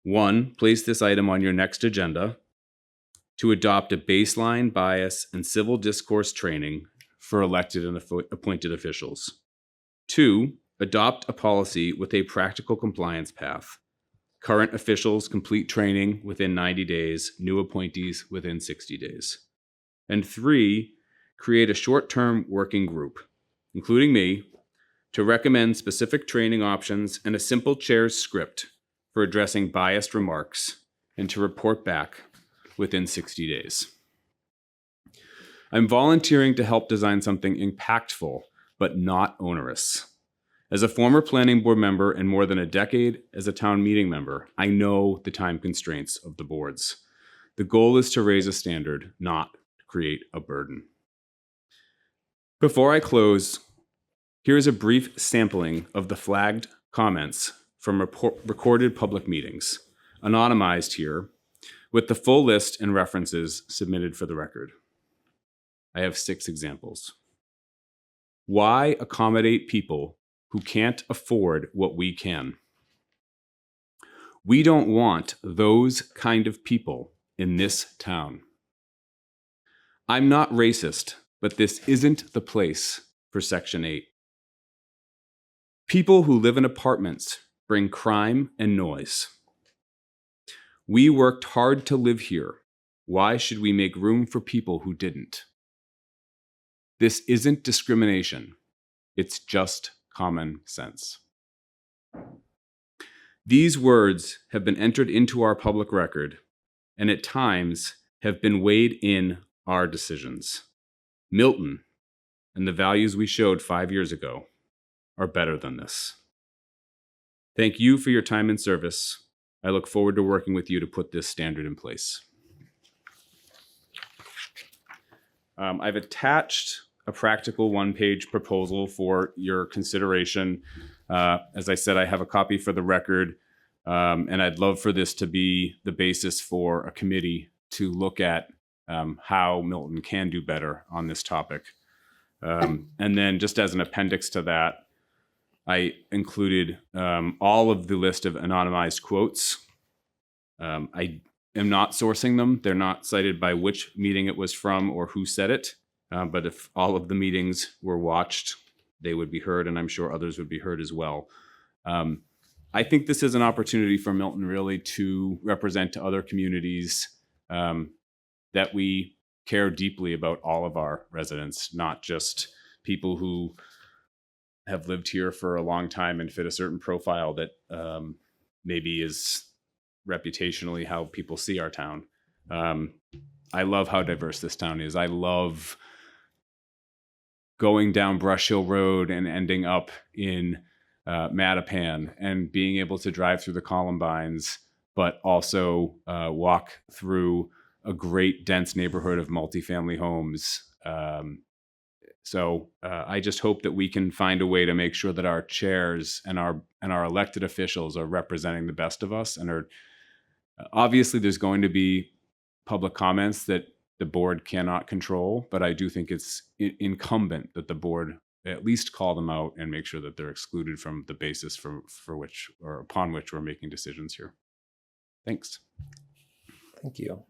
1, place this item on your next agenda to adopt a baseline bias and civil discourse training for elected and appointed officials. 2, adopt a policy with a practical compliance path. Current officials complete training within 90 days, new appointees within 60 days. And 3, create a short-term working group, including me, to recommend specific training options and a simple chair's script for addressing biased remarks and to report back within 60 days. I'm volunteering to help design something impactful, but not onerous. As a former planning board member and more than a decade as a town meeting member, I know the time constraints of the boards. The goal is to raise a standard, not create a burden. Before I close, here's a brief sampling of the flagged comments from recorded public meetings, anonymized here, with the full list and references submitted for the record. I have 6 examples. Why accommodate people who can't afford what we can? We don't want those kind of people in this town. I'm not racist, but this isn't the place for Section 8. People who live in apartments bring crime and noise. We worked hard to live here. Why should we make room for people who didn't? This isn't discrimination. It's just common sense. These words have been entered into our public record and at times have been weighed in our decisions. Milton and the values we showed 5 years ago are better than this. Thank you for your time and service. I look forward to working with you to put this standard in place. I've attached a practical 1-page proposal for your consideration. As I said, I have a copy for the record, and I'd love for this to be the basis for a committee to look at how Milton can do better on this topic. And then just as an appendix to that, I included all of the list of anonymized quotes. I am not sourcing them. They're not cited by which meeting it was from or who said it. But if all of the meetings were watched, they would be heard, and I'm sure others would be heard as well. I think this is an opportunity for Milton really to represent to other communities that we care deeply about all of our residents, not just people who have lived here for a long time and fit a certain profile that maybe is reputationally how people see our town. I love how diverse this town is. I love going down Brush Hill Road and ending up in Mattapan and being able to drive through the Columbines, but also walk through a great dense neighborhood of multifamily homes. So I just hope that we can find a way to make sure that our chairs and our elected officials are representing the best of us, and are obviously there's going to be public comments that the board cannot control, but I do think it's incumbent that the board at least call them out and make sure that they're excluded from the basis for which or upon which we're making decisions here. Thanks. Thank you.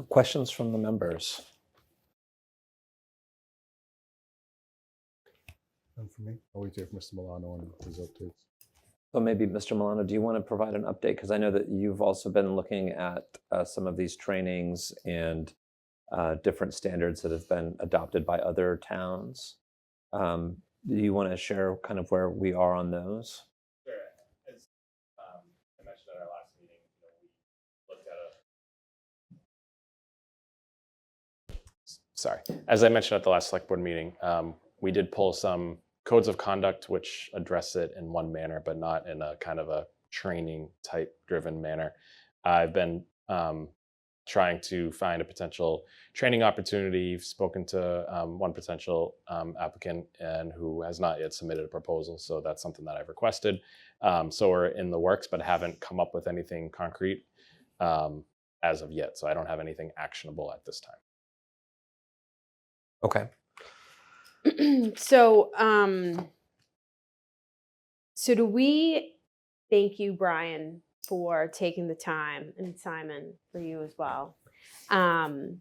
Questions from the members? And for me, I'll wait to hear from Mr. Milano on his updates. So maybe, Mr. Milano, do you want to provide an update? Because I know that you've also been looking at some of these trainings and different standards that have been adopted by other towns. Do you want to share kind of where we are on those? Sure. As I mentioned at our last meeting, we looked at sorry. As I mentioned at the last select board meeting, we did pull some codes of conduct which address it in one manner, but not in a kind of a training type driven manner. I've been trying to find a potential training opportunity. Spoken to one potential applicant and who has not yet submitted a proposal. So that's something that I've requested. So we're in the works, but haven't come up with anything concrete as of yet. So I don't have anything actionable at this time. Okay. So, so do we thank you, Brian, for taking the time, and Simon, for you as well. I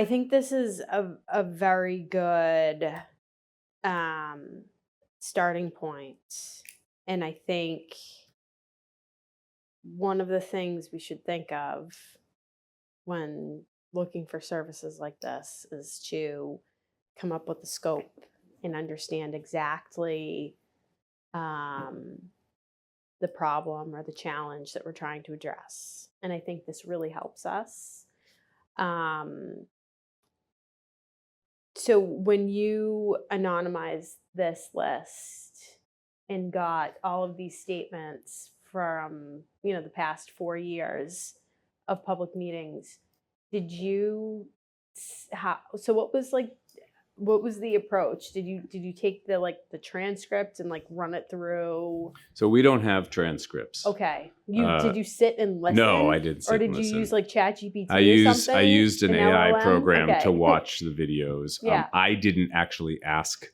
think this is a very good starting point. And I think one of the things we should think of when looking for services like this is to come up with the scope and understand exactly the problem or the challenge that we're trying to address. And I think this really helps us. So when you anonymized this list and got all of these statements from, the past 4 years of public meetings, did you, so what was the approach? Did you take the transcript and run it through? So we don't have transcripts. Okay. Did you sit and listen? No, I didn't sit Or did and you listen. use ChatGPT I something? used an AI LLM? program Okay. to watch the videos. Yeah. I didn't actually ask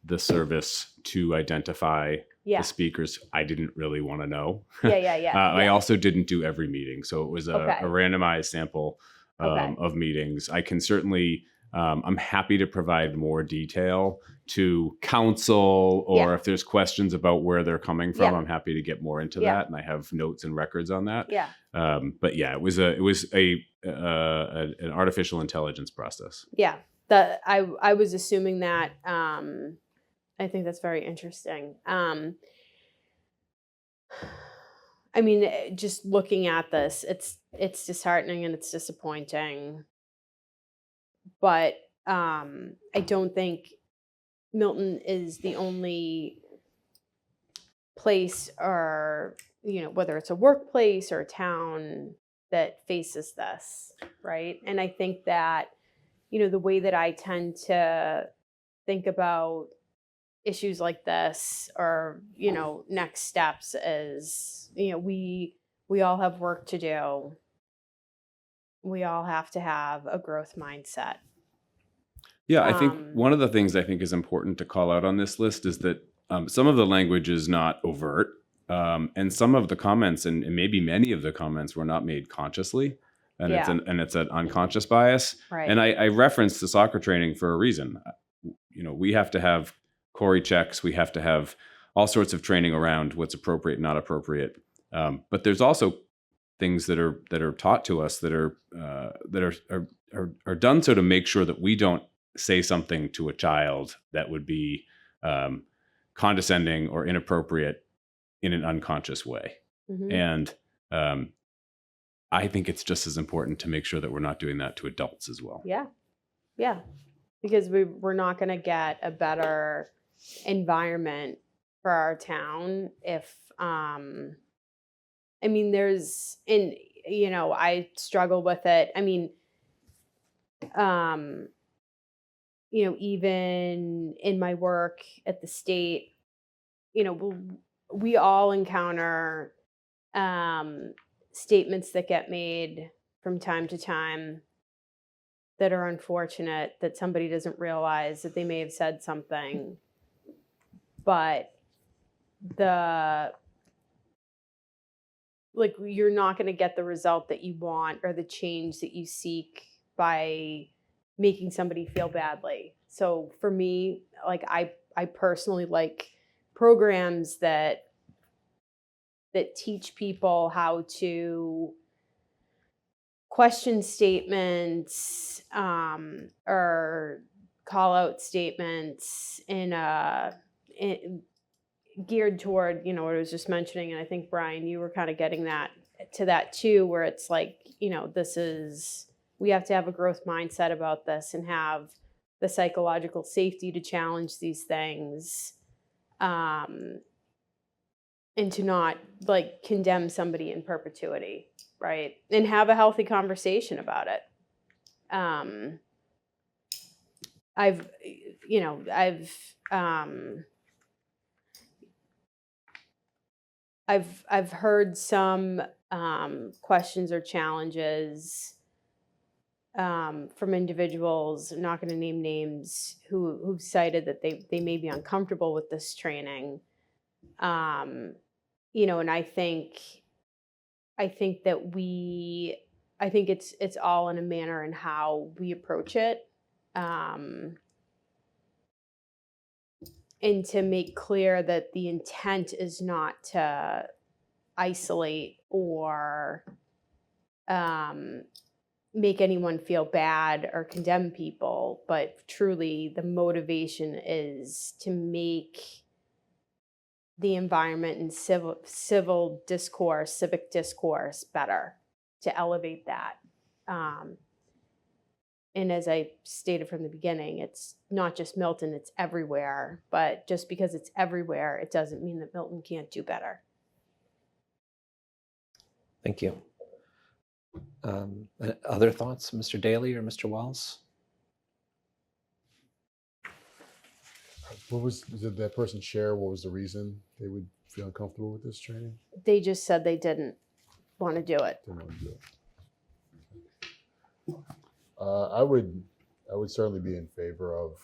the service to identify Yeah. the speakers. I didn't really want to know. Yeah. I also didn't do every meeting, so it was a Okay. randomized sample Okay. of meetings. I can certainly, I'm happy to provide more detail to council, or Yeah. if there's questions about where they're coming from, Yeah. I'm happy to get more into Yeah. that, and I have notes and records on that. Yeah. But yeah, it was an artificial intelligence process. Yeah. I was assuming that. I think that's very interesting. I mean, just looking at this, it's disheartening and it's disappointing. But I don't think Milton is the only place, or whether it's a workplace or a town, that faces this, right? And I think that the way that I tend to think about issues like this, or next steps, is we all have work to do. We all have to have a growth mindset. Yeah, I think one of the things I think is important to call out on this list is that some of the language is not overt, and some of the comments, and maybe many of the comments, were not made consciously, and it's an unconscious bias. Right. And I referenced the soccer training for a reason. We have to have Corey checks. We have to have all sorts of training around what's appropriate and not appropriate. But there's also things that are taught to us that are done so to make sure that we don't say something to a child that would be condescending or inappropriate in an unconscious way. Mhm. And I think it's just as important to make sure that we're not doing that to adults as well. Yeah, because we're not going to get a better environment for our town if I mean, I struggle with it. I mean, even in my work at the state, we all encounter statements that get made from time to time that are unfortunate, that somebody doesn't realize that they may have said something, but you're not going to get the result that you want or the change that you seek by making somebody feel badly. So for me, I personally like programs that teach people how to question statements or call out statements geared toward, you know, what I was just mentioning. And I think, Brian, you were kind of getting to that too, where it's like, you know, we have to have a growth mindset about this and have the psychological safety to challenge these things, and to not like condemn somebody in perpetuity, right? And have a healthy conversation about it. I've heard some questions or challenges from individuals, I'm not going to name names, who've cited that they may be uncomfortable with this training. You know, and I think that I think it's all in a manner in how we approach it. And to make clear that the intent is not to isolate or make anyone feel bad or condemn people, but truly the motivation is to make the environment and civic discourse better, to elevate that. And as I stated from the beginning, it's not just Milton, it's everywhere. But just because it's everywhere, it doesn't mean that Milton can't do better. Thank you. Other thoughts, Mr. Daly or Mr. Wells? Did that person share what was the reason they would feel uncomfortable with this training? They just said they didn't want to do it. Didn't want to do it. I would certainly be in favor of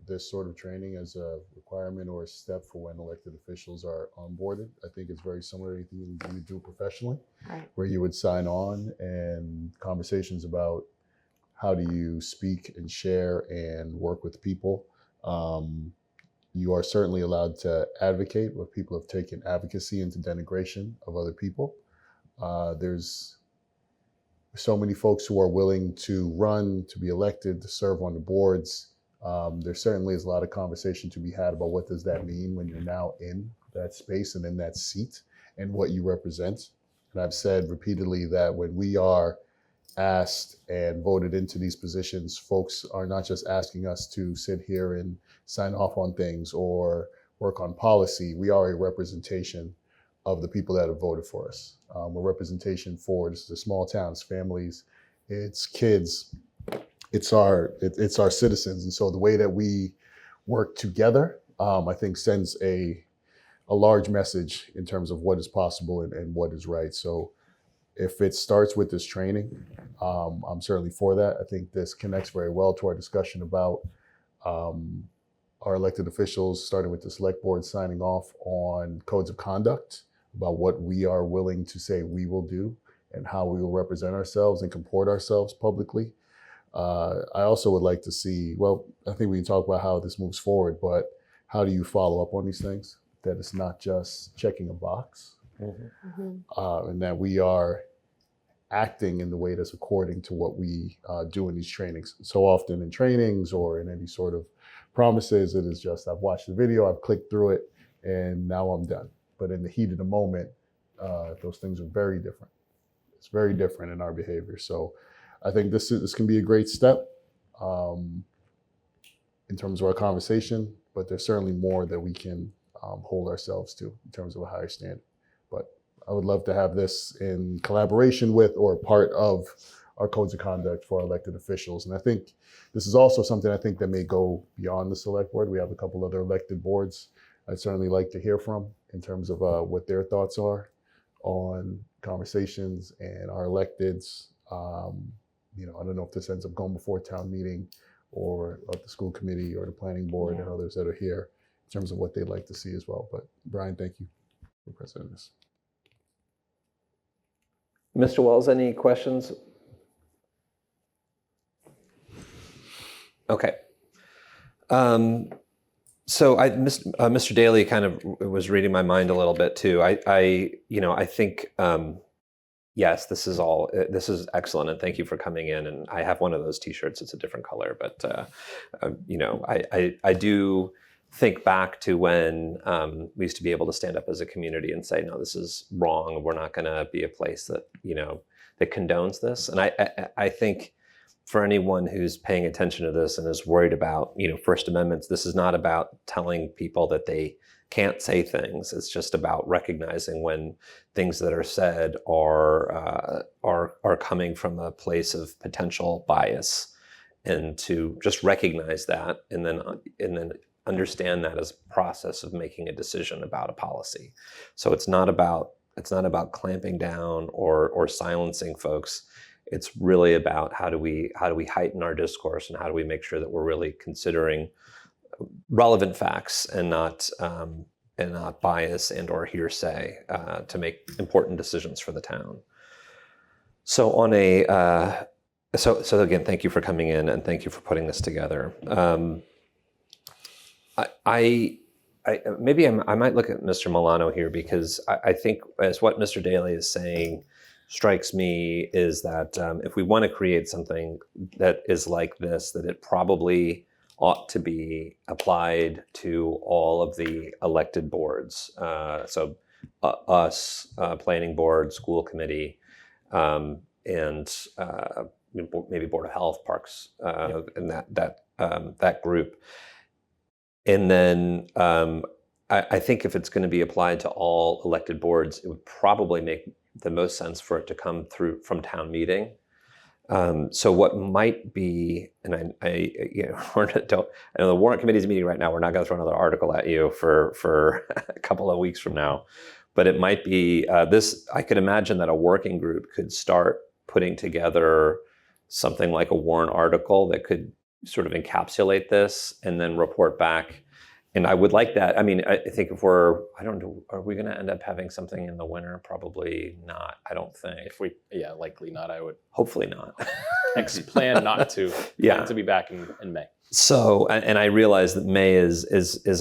this sort of training as a requirement or a step for when elected officials are onboarded. I think it's very similar to anything you would do professionally, Right. where you would sign on and conversations about how do you speak and share and work with people. You are certainly allowed to advocate, where people have taken advocacy into denigration of other people. There's so many folks who are willing to run, to be elected, to serve on the boards. There certainly is a lot of conversation to be had about what does that mean when you're now in that space and in that seat and what you represent. And I've said repeatedly that when we are asked and voted into these positions, folks are not just asking us to sit here and sign off on things or work on policy. We are a representation of the people that have voted for us. We're representation for the small towns, families, it's kids, it's our citizens. And so the way that we work together, I think sends a large message in terms of what is possible and what is right. So if it starts with this training, I'm certainly for that. I think this connects very well to our discussion about our elected officials, starting with the select board, signing off on codes of conduct about what we are willing to say we will do and how we will represent ourselves and comport ourselves publicly. I also would like to see, well, I think we can talk about how this moves forward, but how do you follow up on these things? That it's not just checking a box, and that we are acting in the way that's according to what we do in these trainings. So often in trainings or in any sort of promises, it is just, I've watched the video, I've clicked through it, and now I'm done. But in the heat of the moment, those things are very different. It's very different in our behavior. So I think this can be a great step in terms of our conversation, but there's certainly more that we can hold ourselves to in terms of a higher standard. But I would love to have this in collaboration with or part of our codes of conduct for our elected officials. And I think this is also something I think that may go beyond the select board. We have a couple other elected boards I'd certainly like to hear from in terms of what their thoughts are on conversations and our electeds. I don't know if this ends up going before town meeting or the school committee or the planning board and others that are here in terms of what they'd like to see as well. But Brian, thank you for presenting this. Mr. Wells, any questions? Okay. Mr. Daly kind of was reading my mind a little bit too. I think, yes, this is excellent, and thank you for coming in. And I have one of those T-shirts. It's a different color, but I do think back to when we used to be able to stand up as a community and say, no, this is wrong. We're not going to be a place that that condones this. And I think, for anyone who's paying attention to this and is worried about, First Amendments, this is not about telling people that they can't say things. It's just about recognizing when things that are said are coming from a place of potential bias, and to just recognize that, and then understand that as a process of making a decision about a policy. So it's not about clamping down or silencing folks. It's really about how do we heighten our discourse, and how do we make sure that we're really considering relevant facts and not bias and or hearsay to make important decisions for the town. So so again, thank you for coming in, and thank you for putting this together. I might look at Mr. Milano here, because I think, as what Mr. Daly is saying strikes me, is that if we want to create something that is like this, that it probably ought to be applied to all of the elected boards. So us, planning board, school committee, and maybe Board of Health, Parks, and that group. And then I think if it's going to be applied to all elected boards, it would probably make the most sense for it to come through from town meeting. So what might be, and I know the warrant committee is meeting right now. We're not going to throw another article at you for a couple of weeks from now, but it might be this. I could imagine that a working group could start putting together something like a warrant article that could sort of encapsulate this and then report back. And I would like that. I mean, I think are we going to end up having something in the winter? Probably not. I don't think. Likely not. I would hopefully not. plan not to. Yeah. Plan to be back in May. So, and I realize that May is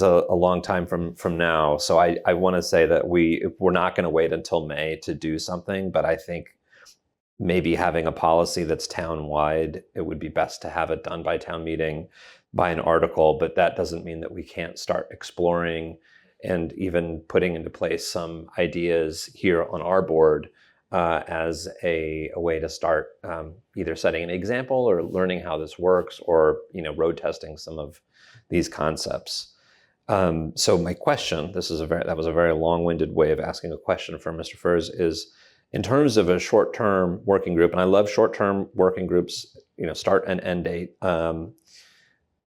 a long time from now. So I want to say that we're not going to wait until May to do something, but I think maybe having a policy that's town-wide, it would be best to have it done by town meeting, by an article, but that doesn't mean that we can't start exploring and even putting into place some ideas here on our board as a way to start either setting an example or learning how this works, or road testing some of these concepts. So my question, that was a very long-winded way of asking a question from Mr. Furs, is in terms of a short-term working group, and I love short-term working groups, start and end date.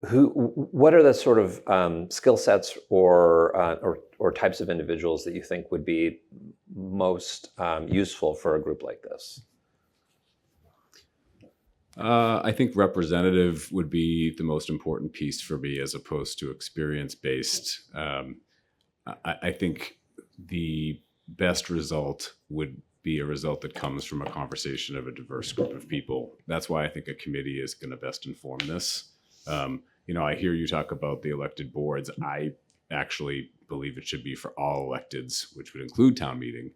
What are the sort of skill sets or types of individuals that you think would be most useful for a group like this? I think representative would be the most important piece for me, as opposed to experience-based. I think the best result would be a result that comes from a conversation of a diverse group of people. That's why I think a committee is going to best inform this. I hear you talk about the elected boards. I actually believe it should be for all electeds, which would include town meeting.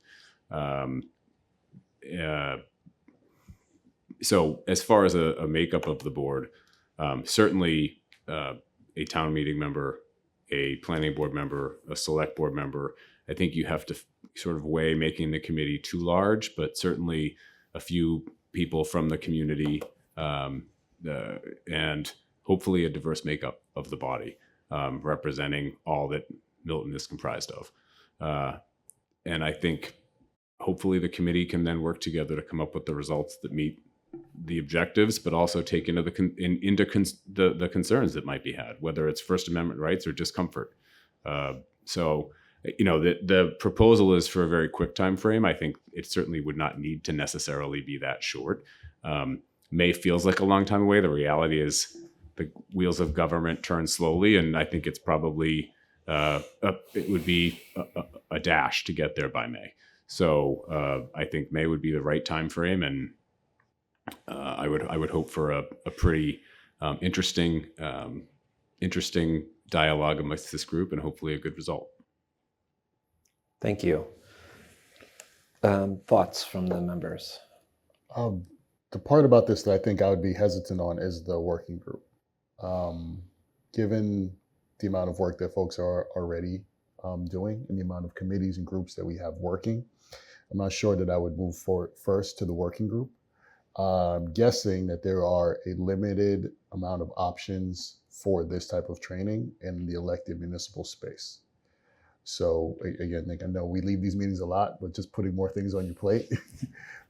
So as far as a makeup of the board, certainly a town meeting member, a planning board member, a select board member. I think you have to sort of weigh making the committee too large, but certainly a few people from the community, and hopefully a diverse makeup of the body, representing all that Milton is comprised of. And I think hopefully the committee can then work together to come up with the results that meet the objectives, but also take into the concerns that might be had, whether it's First Amendment rights or discomfort. So the proposal is for a very quick time frame. I think it certainly would not need to necessarily be that short. May feels like a long time away. The reality is the wheels of government turn slowly, and I think it's probably it would be a dash to get there by May. So I think May would be the right time frame, and I would hope for a pretty interesting dialogue amongst this group and hopefully a good result. Thank you. Thoughts from the members? The part about this that I think I would be hesitant on is the working group. Given the amount of work that folks are already doing and the amount of committees and groups that we have working, I'm not sure that I would move forward first to the working group. I'm guessing that there are a limited amount of options for this type of training in the elected municipal space. So again, I know we leave these meetings a lot, but just putting more things on your plate.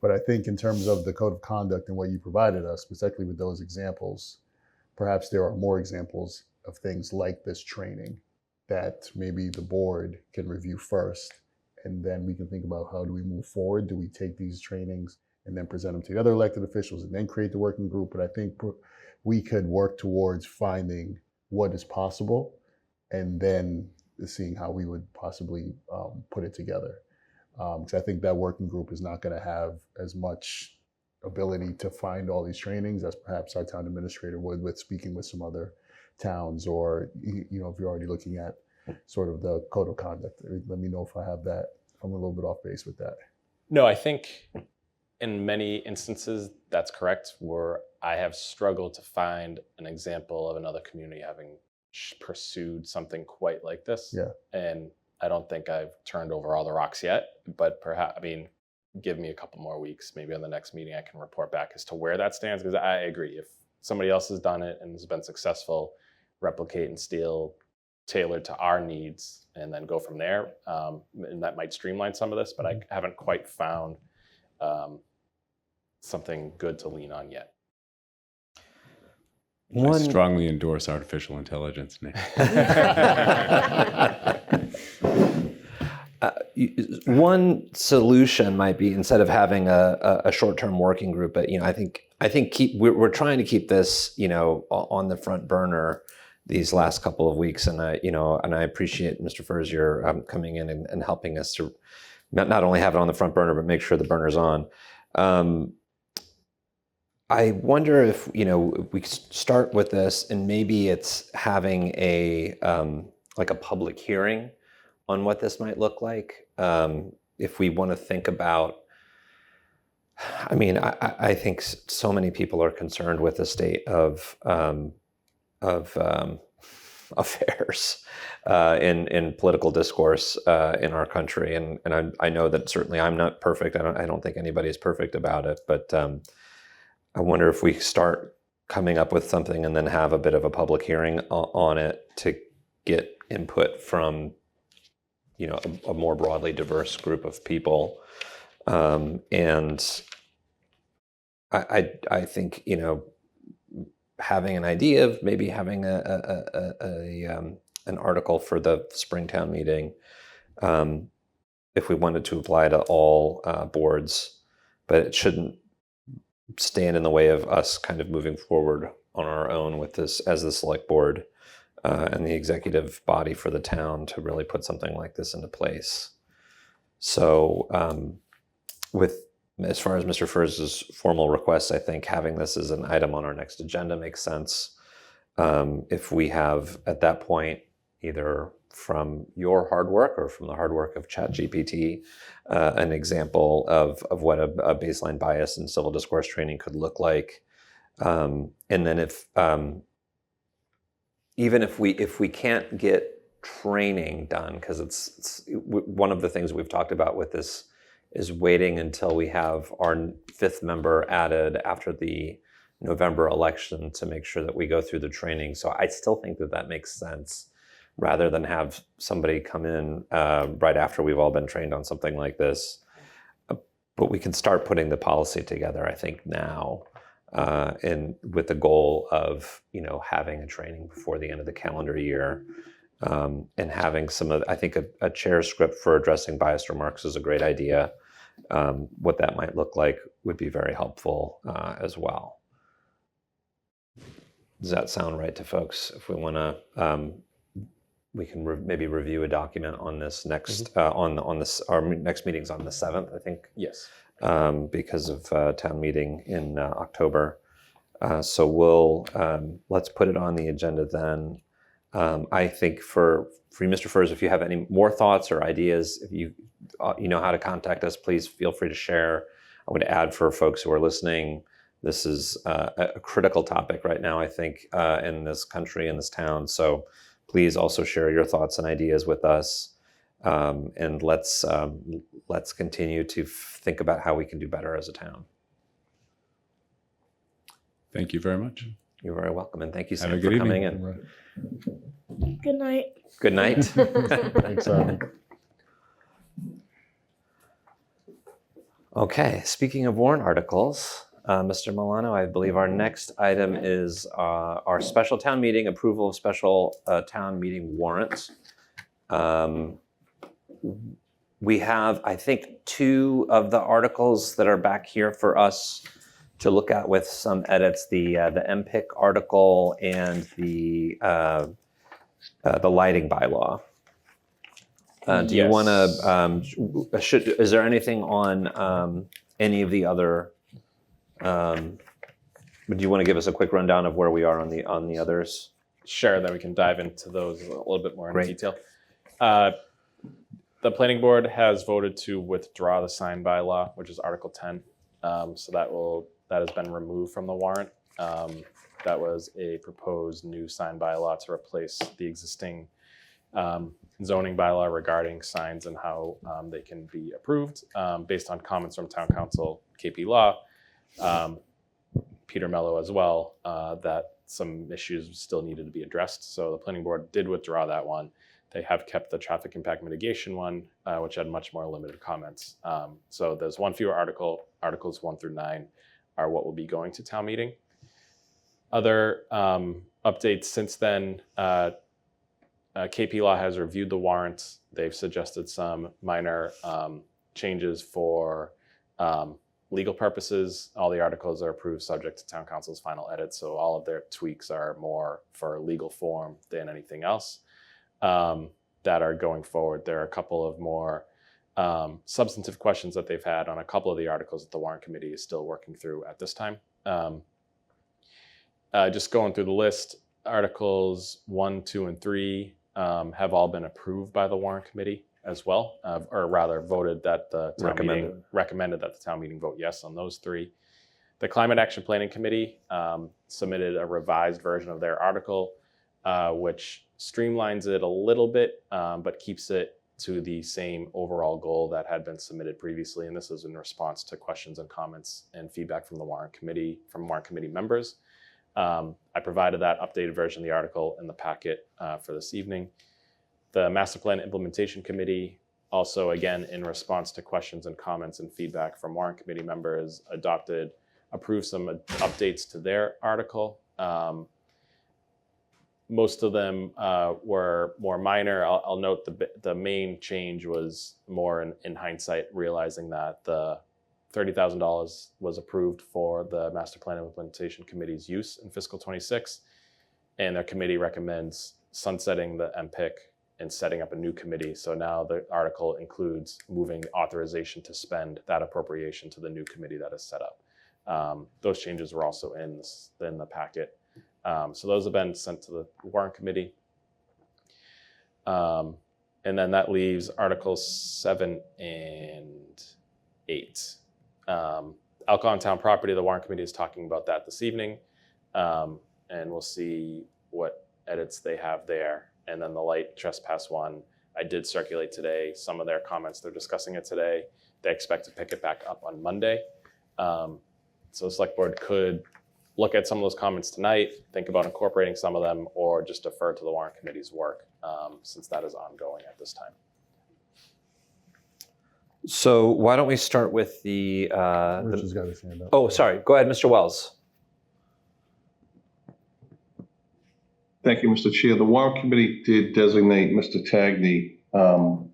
But I think in terms of the code of conduct and what you provided us, particularly with those examples, perhaps there are more examples of things like this training that maybe the board can review first, and then we can think about how do we move forward? Do we take these trainings and then present them to the other elected officials and then create the working group? But I think we could work towards finding what is possible and then seeing how we would possibly put it together. Because I think that working group is not going to have as much ability to find all these trainings as perhaps our town administrator would with speaking with some other towns, or if you're already looking at sort of the code of conduct. Let me know if I have that, if I'm a little bit off base with that. No, I think in many instances that's correct, where I have struggled to find an example of another community having pursued something quite like this. Yeah. And I don't think I've turned over all the rocks yet, but perhaps, give me a couple more weeks. Maybe on the next meeting I can report back as to where that stands, because I agree. If somebody else has done it and has been successful, replicate and steal, tailored to our needs, and then go from there. And that might streamline some of this, but I haven't quite found something good to lean on yet. I strongly endorse artificial intelligence, Nick. One solution might be, instead of having a short-term working group, but I think we're trying to keep this on the front burner these last couple of weeks, and I appreciate Mr. Furs your coming in and helping us to not only have it on the front burner but make sure the burner's on. I wonder if we start with this, and maybe it's having a public hearing on what this might look like. If we want to think about, I think so many people are concerned with the state of affairs in political discourse in our country, and I know that certainly I'm not perfect. I don't think anybody is perfect about it, but I wonder if we start coming up with something and then have a bit of a public hearing on it to get input from a more broadly diverse group of people. And I think having an idea of maybe having an article for the Springtown meeting, if we wanted to apply to all boards, but it shouldn't stand in the way of us kind of moving forward on our own with this as the select board and the executive body for the town to really put something like this into place. So as far as Mr. Furz's formal request, I think having this as an item on our next agenda makes sense. If we have at that point, either from your hard work or from the hard work of ChatGPT, an example of what a baseline bias in civil discourse training could look like. And then if even if we can't get training done, because it's one of the things we've talked about with this is waiting until we have our 5th member added after the November election to make sure that we go through the training. So I still think that makes sense, rather than have somebody come in right after we've all been trained on something like this. But we can start putting the policy together, I think, now, and with the goal of having a training before the end of the calendar year, and having I think a chair script for addressing biased remarks is a great idea. What that might look like would be very helpful as well. Does that sound right to folks? If we want to, we can maybe review a document on this next on this. Our next meeting's on the 7th, I think. Yes. Because of town meeting in October. So we'll let's put it on the agenda then. I think for you, Mr. Furs, if you have any more thoughts or ideas, if you know how to contact us, please feel free to share. I would add for folks who are listening, this is a critical topic right now, I think, in this country, in this town. So please also share your thoughts and ideas with us, and let's continue to think about how we can do better as a town. Thank you very much. You're very welcome, and thank you, Have Sam, a good for coming evening. in. Good night. Good night. Thanks, Arnie. Okay, speaking of warrant articles, Mr. Milano, I believe our next item is our special town meeting, approval of special town meeting warrants. We have, I think, 2 of the articles that are back here for us to look at with some edits, the MPIC article and the lighting bylaw. Do you want to, is there anything on any of the other, do you want to give us a quick rundown of where we are on the others? Sure, then we can dive into those a little bit more in Great. detail. The planning board has voted to withdraw the sign bylaw, which is Article 10. So that has been removed from the warrant. That was a proposed new sign bylaw to replace the existing zoning bylaw regarding signs and how they can be approved based on comments from Town Council, KP Law, Peter Mello as well, that some issues still needed to be addressed. So the planning board did withdraw that one. They have kept the traffic impact mitigation one, which had much more limited comments. So there's one fewer article. Articles 1 through 9 are what will be going to town meeting. Other updates since then, KP Law has reviewed the warrants. They've suggested some minor changes for legal purposes. All the articles are approved subject to Town Council's final edit, so all of their tweaks are more for legal form than anything else that are going forward. There are a couple of more substantive questions that they've had on a couple of the articles that the warrant committee is still working through at this time. Just going through the list, Articles 1, 2, and 3 have all been approved by the warrant committee as well, or rather voted that the town meeting recommended that the town meeting vote yes on those 3. The Climate Action Planning Committee submitted a revised version of their article, which streamlines it a little bit, but keeps it to the same overall goal that had been submitted previously. And this is in response to questions and comments and feedback from the warrant committee, members. I provided that updated version of the article in the packet for this evening. The Master Plan Implementation Committee, also again in response to questions and comments and feedback from warrant committee members, approved some updates to their article. Most of them were more minor. I'll note the main change was more in hindsight, realizing that the $30,000 was approved for the Master Plan Implementation Committee's use in fiscal 26, and their committee recommends sunsetting the MPIC and setting up a new committee. So now the article includes moving the authorization to spend that appropriation to the new committee that is set up. Those changes were also in the packet. So those have been sent to the warrant committee. And then that leaves Articles 7 and 8. Alcohol on town property, the warrant committee is talking about that this evening. And we'll see what edits they have there. And then the light trespass one, I did circulate today some of their comments. They're discussing it today. They expect to pick it back up on Monday. So the select board could look at some of those comments tonight, think about incorporating some of them, or just defer to the warrant committee's work, since that is ongoing at this time. So why don't we start with Rich has got his hand up. Oh, sorry. Go ahead, Mr. Wells. Thank you, Mr. Chair. The warrant committee did designate Mr. Tagney on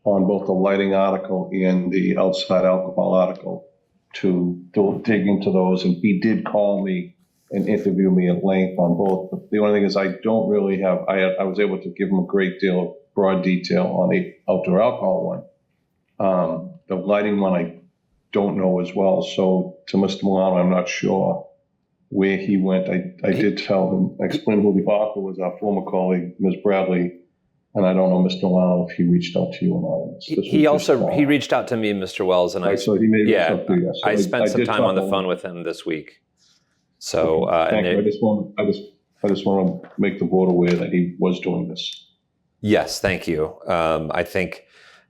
both the lighting article and the outside alcohol article to dig into those, and he did call me and interview me at length on both. But the only thing is I don't really have, I was able to give him a great deal of broad detail on the outdoor alcohol one. The lighting one I don't know as well, so to Mr. Milano, I'm not sure where he went. I did tell him, I explained who the author was, our former colleague, Ms. Bradley, and I don't know, Mr. Lano, if he reached out to you or not. This was He just, also he reached out to me, Mr. Wells, and right, so he may reach yeah, out to you. So I spent some did time talk on the to him. phone with him this week. So Thank you. and I just want to make the board aware that he was doing this. yes, thank you. I think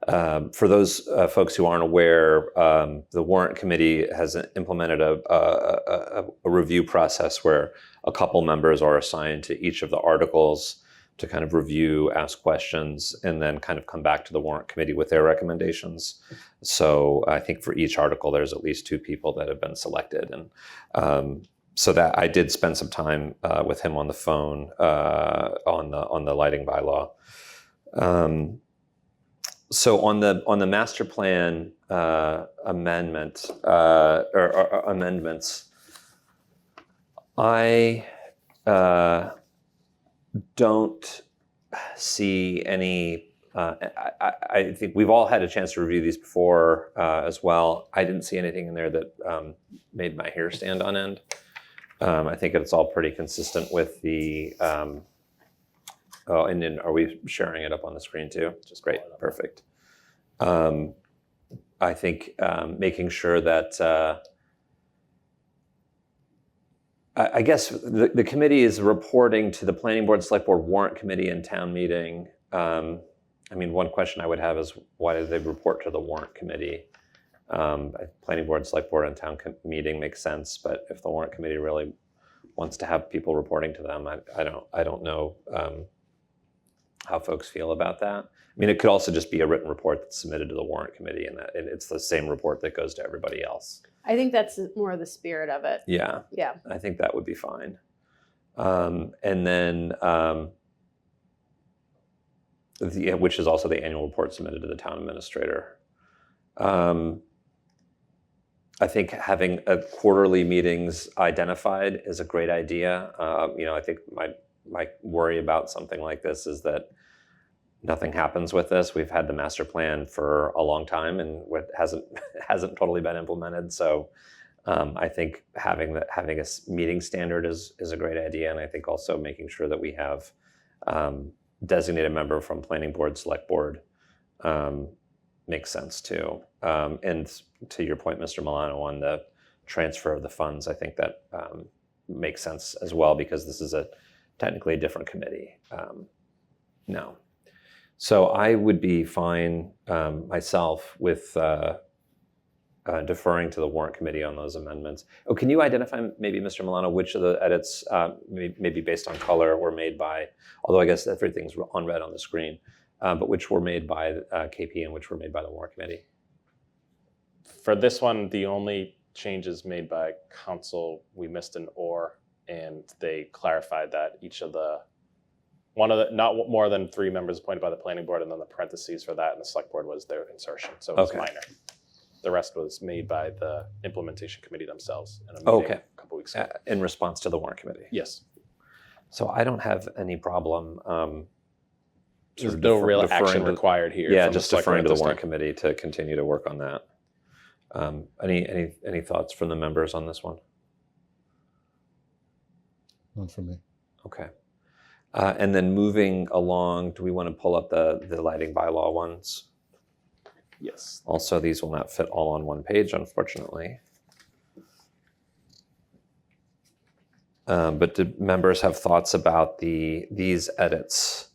for those folks who aren't aware, the warrant committee has implemented a review process where a couple members are assigned to each of the articles to kind of review, ask questions, and then kind of come back to the warrant committee with their recommendations. So I think for each article, there's at least 2 people that have been selected. And so that I did spend some time with him on the phone on the lighting bylaw. So on the master plan amendment or amendments, I don't see any. I think we've all had a chance to review these before as well. I didn't see anything in there that made my hair stand on end. I think it's all pretty consistent with the. Oh, and then are we sharing it up on the screen too? Just great, perfect. I think making sure that I guess the committee is reporting to the planning board, select board, warrant committee, and town meeting. I mean, one question I would have is why do they report to the warrant committee? Planning board, select board, and town meeting makes sense, but if the warrant committee really wants to have people reporting to them, I don't know how folks feel about that. I mean, it could also just be a written report that's submitted to the warrant committee, and that it's the same report that goes to everybody else. I think that's more the spirit of it. Yeah, Yeah. I think that would be fine. And then, which is also the annual report submitted to the town administrator. I think having quarterly meetings identified is a great idea. I think my worry about something like this is that nothing happens with this. We've had the master plan for a long time, and it hasn't totally been implemented. So I think having a meeting standard is a great idea, and I think also making sure that we have designated member from planning board, select board makes sense too. And to your point, Mr. Milano, on the transfer of the funds, I think that makes sense as well, because this is technically a different committee now. So I would be fine myself with deferring to the warrant committee on those amendments. Oh, can you identify maybe, Mr. Milano, which of the edits, maybe based on color, were made by, although I guess everything's on red on the screen, but which were made by KP and which were made by the warrant committee? For this one, the only changes made by council, we missed an or, and they clarified that not more than 3 members appointed by the planning board, and then the parentheses for that and the select board was their insertion. So it was minor. The rest was made by the implementation committee themselves in a meeting a couple weeks ago. In response to the warrant committee? Yes. So I don't have any problem. There's no real action required here. Yeah, just deferring to the warrant committee to continue to work on that. Any thoughts from the members on this one? Not for me. Okay. And then moving along, do we want to pull up the lighting bylaw ones? Yes. Also, these will not fit all on one page, unfortunately. But do members have thoughts about these edits?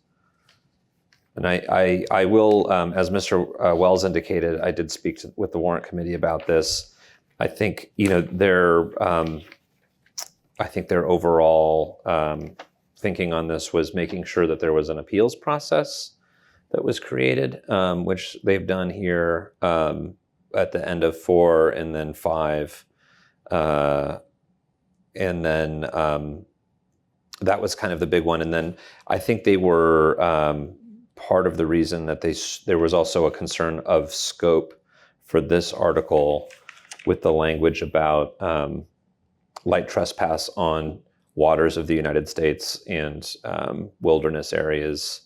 And I will, as Mr. Wells indicated, I did speak with the warrant committee about this. I think their overall thinking on this was making sure that there was an appeals process that was created, which they've done here at the end of 4 and then 5. And then that was kind of the big one. And then I think they were part of the reason that there was also a concern of scope for this article with the language about light trespass on waters of the United States and wilderness areas,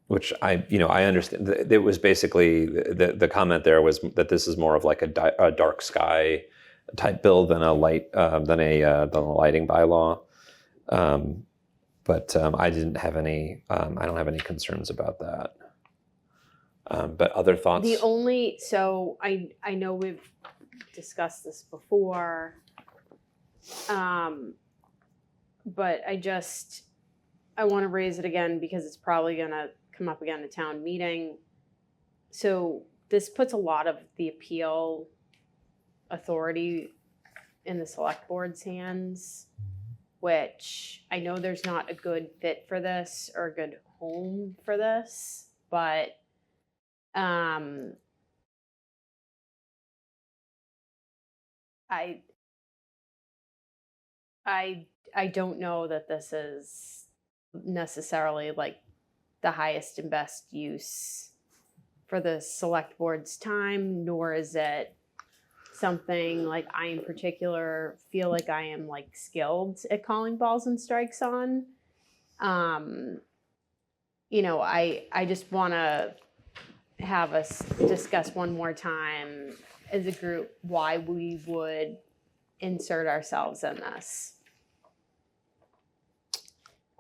which I understand. It was basically the comment there was that this is more of like a dark sky type bill than a lighting bylaw. But I didn't have any. I don't have any concerns about that. But other thoughts? So I know we've discussed this before, but I want to raise it again because it's probably going to come up again at town meeting. So this puts a lot of the appeal authority in the select board's hands, which I know there's not a good fit for this or a good home for this, but I don't know that this is necessarily like the highest and best use for the select board's time, nor is it something like I in particular feel like I am like skilled at calling balls and strikes on. I just want to have us discuss one more time as a group why we would insert ourselves in this.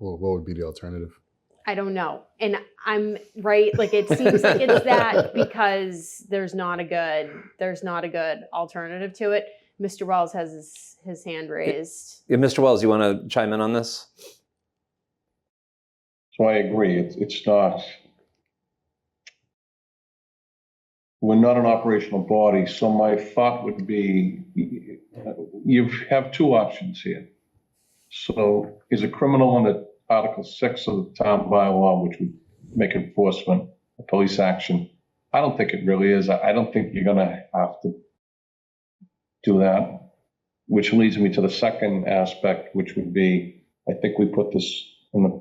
Well, what would be the alternative? I don't know. And I'm right. Like, it seems like it's that because there's not a good alternative to it. Mr. Wells has his hand raised. Yeah, Mr. Wells, you want to chime in on this? So I agree. It's not. We're not an operational body, so my thought would be you have two options here. So is a criminal under Article 6 of the town bylaw, which would make enforcement a police action? I don't think it really is. I don't think you're going to have to do that, which leads me to the second aspect, which would be, I think we put this in the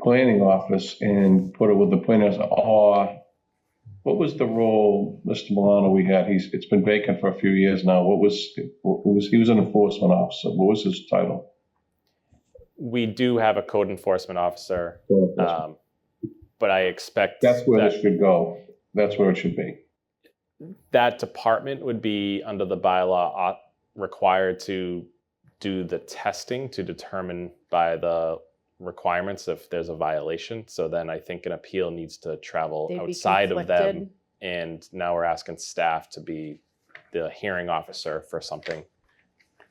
planning office and put it with the planners. Or what was the role, Mr. Milano, we had? It's been vacant for a few years now. He was an enforcement officer. What was his title? We do have a code enforcement officer, but I expect that's where this should go. That's where it should be. That department would be under the bylaw required to do the testing to determine by the requirements if there's a violation. So then I think an appeal needs to travel outside of them. And now we're asking staff to be the hearing officer for something.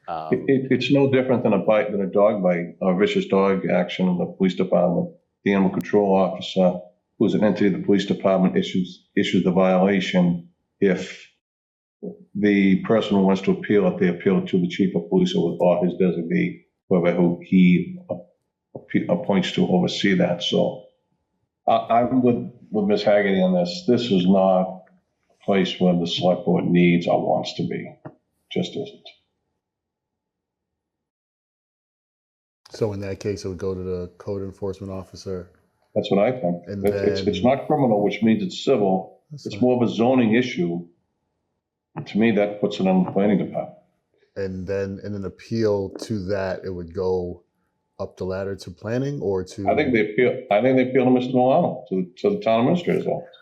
It's no different than a dog bite, a vicious dog action in the police department. The animal control officer, who's an entity of the police department, issues the violation. If the person who wants to appeal it, they appeal it to the chief of police or his designee, who he appoints to oversee that. So I'm with Ms. Haggerty on this. This is not a place where the select board needs or wants to be. Just isn't. So in that case, it would go to the code enforcement officer. That's what I think. And It's not criminal, which means it's civil. It's more of a zoning issue. To me, that puts it on the planning department. And then in an appeal to that, it would go up the ladder to planning or to. I think they appeal to Mr. Milano, to the town administrator's office,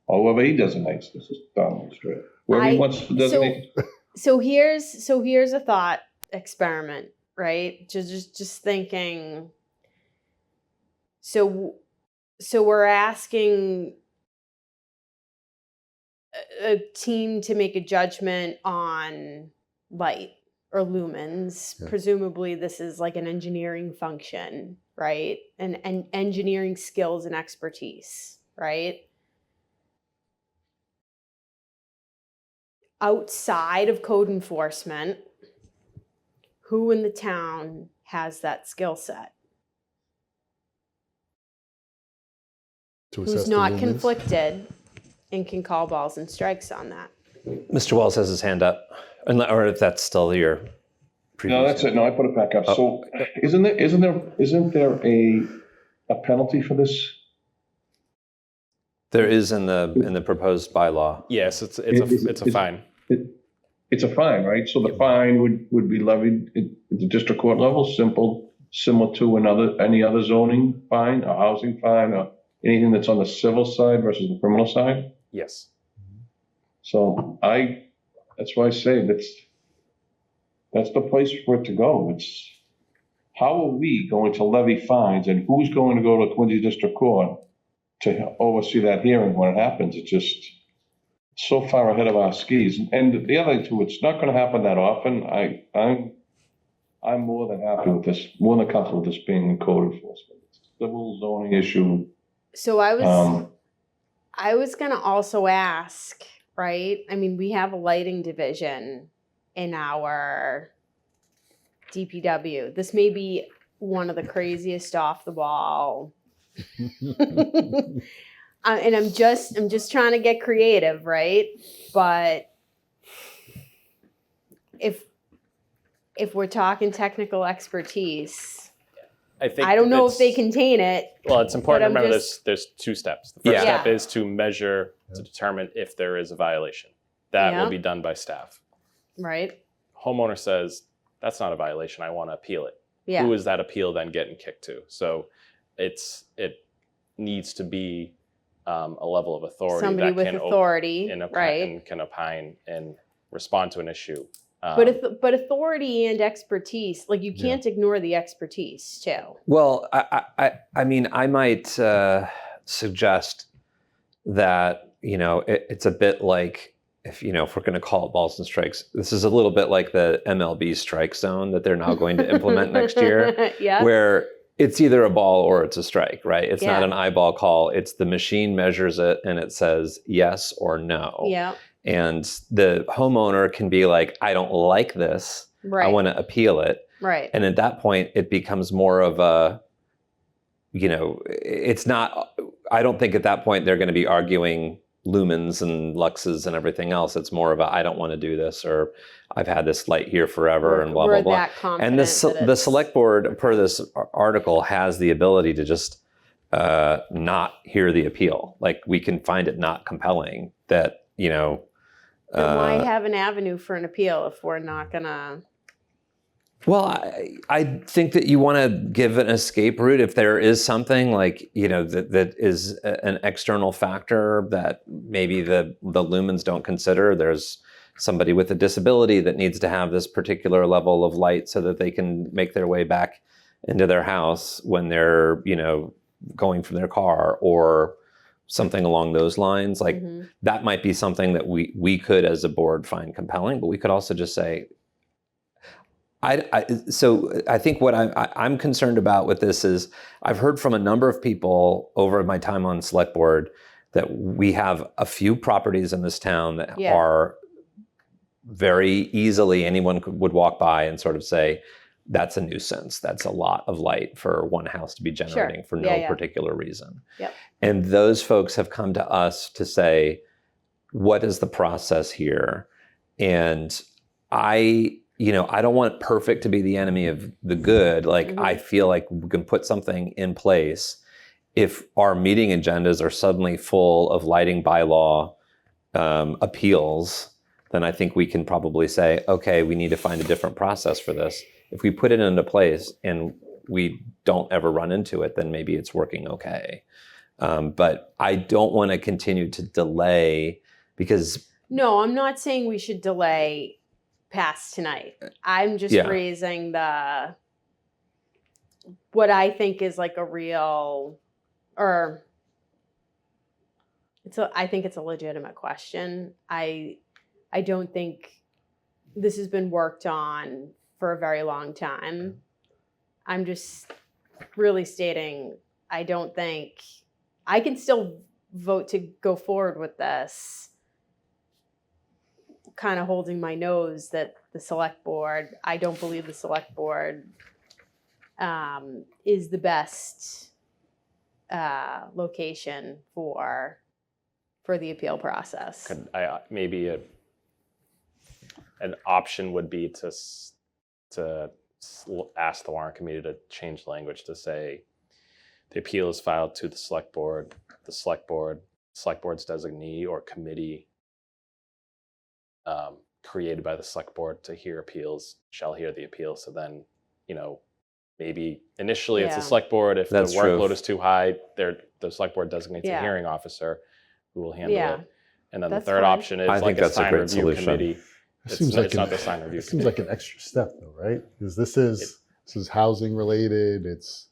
or whoever he designates. This is the town administrator. Whoever he wants to designate. So here's a thought experiment, right? Just thinking. So we're asking a team to make a judgment on light or lumens. Yeah. Presumably this is like an engineering function, right? And engineering skills and expertise, right? Outside of code enforcement, who in the town has that skill set? Who's not conflicted and can call balls and strikes on that? Mr. Wells has his hand up, or if that's still your previous. No, that's it. No, I put it back up. So isn't there a penalty for this? There is in the proposed bylaw. Yes, it's a fine. It's a fine, right? So the fine would be levied at the district court level, similar to any other zoning fine, a housing fine, or anything that's on the civil side versus the criminal side? Yes. So that's why I say that's the place for it to go. It's, how are we going to levy fines and who's going to go to Quincy District Court to oversee that hearing when it happens? It's just so far ahead of our skis. And the other thing too, it's not gonna happen that often. I'm more than happy with this, more than comfortable with this being in code enforcement. It's a civil zoning issue. So I was gonna also ask, right? I mean, we have a lighting division in our DPW. This may be one of the craziest off the wall. And I'm just trying to get creative, right? But if we're talking technical expertise, I don't know if they contain it. Well, it's important to I'm remember just- there's two steps. The first Yeah. step is to measure to determine if there is a violation. That Yeah. will be done by staff. Right? Homeowner says, that's not a violation, I want to appeal it. Yeah. Who is that appeal then getting kicked to? So it needs to be a level of authority Somebody that with can authority, right? and can opine and respond to an issue. But authority and expertise, like you can't ignore the expertise too. Well, I mean, I might suggest that, you know, it's a bit like, if we're going to call it balls and strikes, this is a little bit like the MLB strike zone that they're now going to implement next year, Yeah. where it's either a ball or it's a strike, right? It's not Yeah. an eyeball call. It's the machine measures it and it says yes or no. Yeah. And the homeowner can be like, I don't like this. Right. I want to appeal it. Right. And at that point, it becomes more of a, it's not, I don't think at that point they're going to be arguing lumens and luxes and everything else. It's more of a, I don't want to do this, or I've had this light here forever and blah, We're blah, blah. that confident And that the it's- select board, per this article, has the ability to just not hear the appeal. Like, we can find it not compelling that, Then why have an avenue for an appeal if we're not gonna? Well, I think that you want to give an escape route if there is something like, that is an external factor that maybe the lumens don't consider. There's somebody with a disability that needs to have this particular level of light so that they can make their way back into their house when they're, going from their car, or something along those lines. Like, Mhm. that might be something that we could as a board find compelling, but we could also just say, so I think what I'm concerned about with this is, I've heard from a number of people over my time on select board that we have a few properties in this town that Yeah. are very easily, anyone would walk by and sort of say, that's a nuisance. That's a lot of light for one house to be generating for no Yeah, yeah. particular reason. Yep. And those folks have come to us to say, what is the process here? And I don't want perfect to be the enemy of the good. Like, Mhm. I feel like we can put something in place. If our meeting agendas are suddenly full of lighting bylaw appeals, then I think we can probably say, okay, we need to find a different process for this. If we put it into place and we don't ever run into it, then maybe it's working okay. But I don't want to continue to delay, because No, I'm not saying we should delay past tonight. I'm just Yeah. raising what I think is like a real, or I think it's a legitimate question. I don't think this has been worked on for a very long time. I'm just really stating, I don't think I can still vote to go forward with this, kind of holding my nose that the select board, I don't believe the select board is the best location for the appeal process. Maybe an option would be to ask the warrant committee to change language to say the appeal is filed to the select board, select board's designee or committee created by the select board to hear appeals shall hear the appeal. So then, maybe initially it's the Yeah. select board. If That's the true. workload is too high, the select board designates Yeah. a hearing officer who will handle Yeah. it. And then That's the third fine. option is I like think a that's a sign great review solution. committee. It It's, seems not, like it's not the sign review It seems committee. like an extra step, though, right? Because this is housing related. It's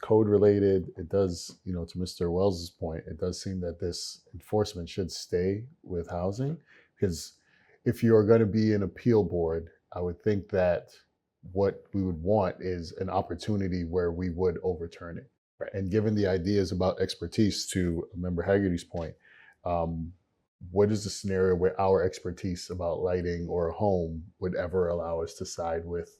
code related. It does, you know, to Mr. Wells's point, it does seem that this enforcement should stay with housing, because if you are going to be an appeal board, I would think that what we would want is an opportunity where we would overturn it. Right. And given the ideas about expertise, to Member Haggerty's point, what is the scenario where our expertise about lighting or a home would ever allow us to side with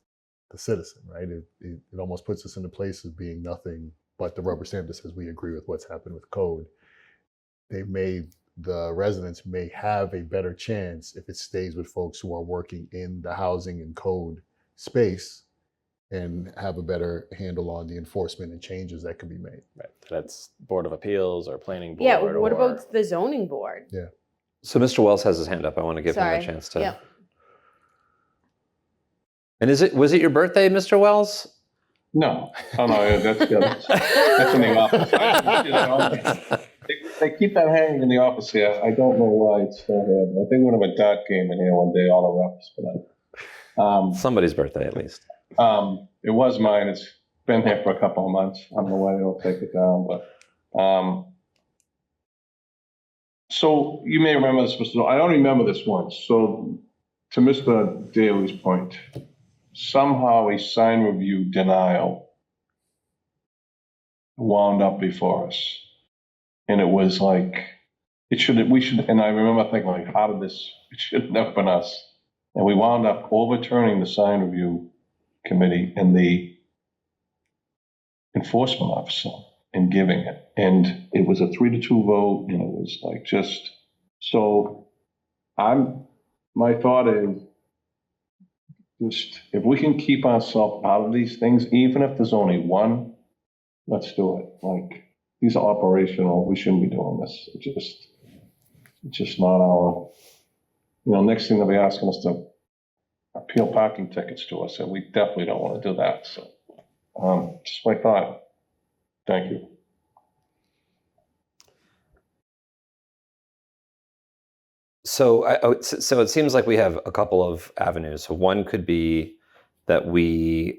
the citizen, right? It almost puts us in a place of being nothing but the rubber stamp that says we agree with what's happened with code. The residents may have a better chance if it stays with folks who are working in the housing and code space and have a better handle on the enforcement and changes that can be made. Right. That's Board of Appeals or Planning Board. Yeah, what or, about the zoning board? So Mr. Wells has his hand up. I want to give him Sorry. a chance to. Yep. And was it your birthday, Mr. Wells? No, that's in the office. They keep that hanging in the office here. I don't know why it's still here. I think we're gonna have a dart game in here one day, all the reps for that. Somebody's birthday, at least. It was mine. It's been here for a couple of months. I don't know why they don't take it down, but, so you may remember this, Mr. I don't remember this one. So to Mr. Daly's point, somehow a sign review denial wound up before us. And it was like, and I remember thinking like, how did this, it shouldn't have been us. And we wound up overturning the sign review committee and the enforcement officer and giving it. And it was a 3-2 vote, and it was like just, so my thought is, just, if we can keep ourselves out of these things, even if there's only one, let's do it. Like, these are operational, we shouldn't be doing this. It's just not our, next thing they'll be asking us to appeal parking tickets to us, and we definitely don't want to do that. So, just my thought. Thank you. So it seems like we have a couple of avenues. So one could be that we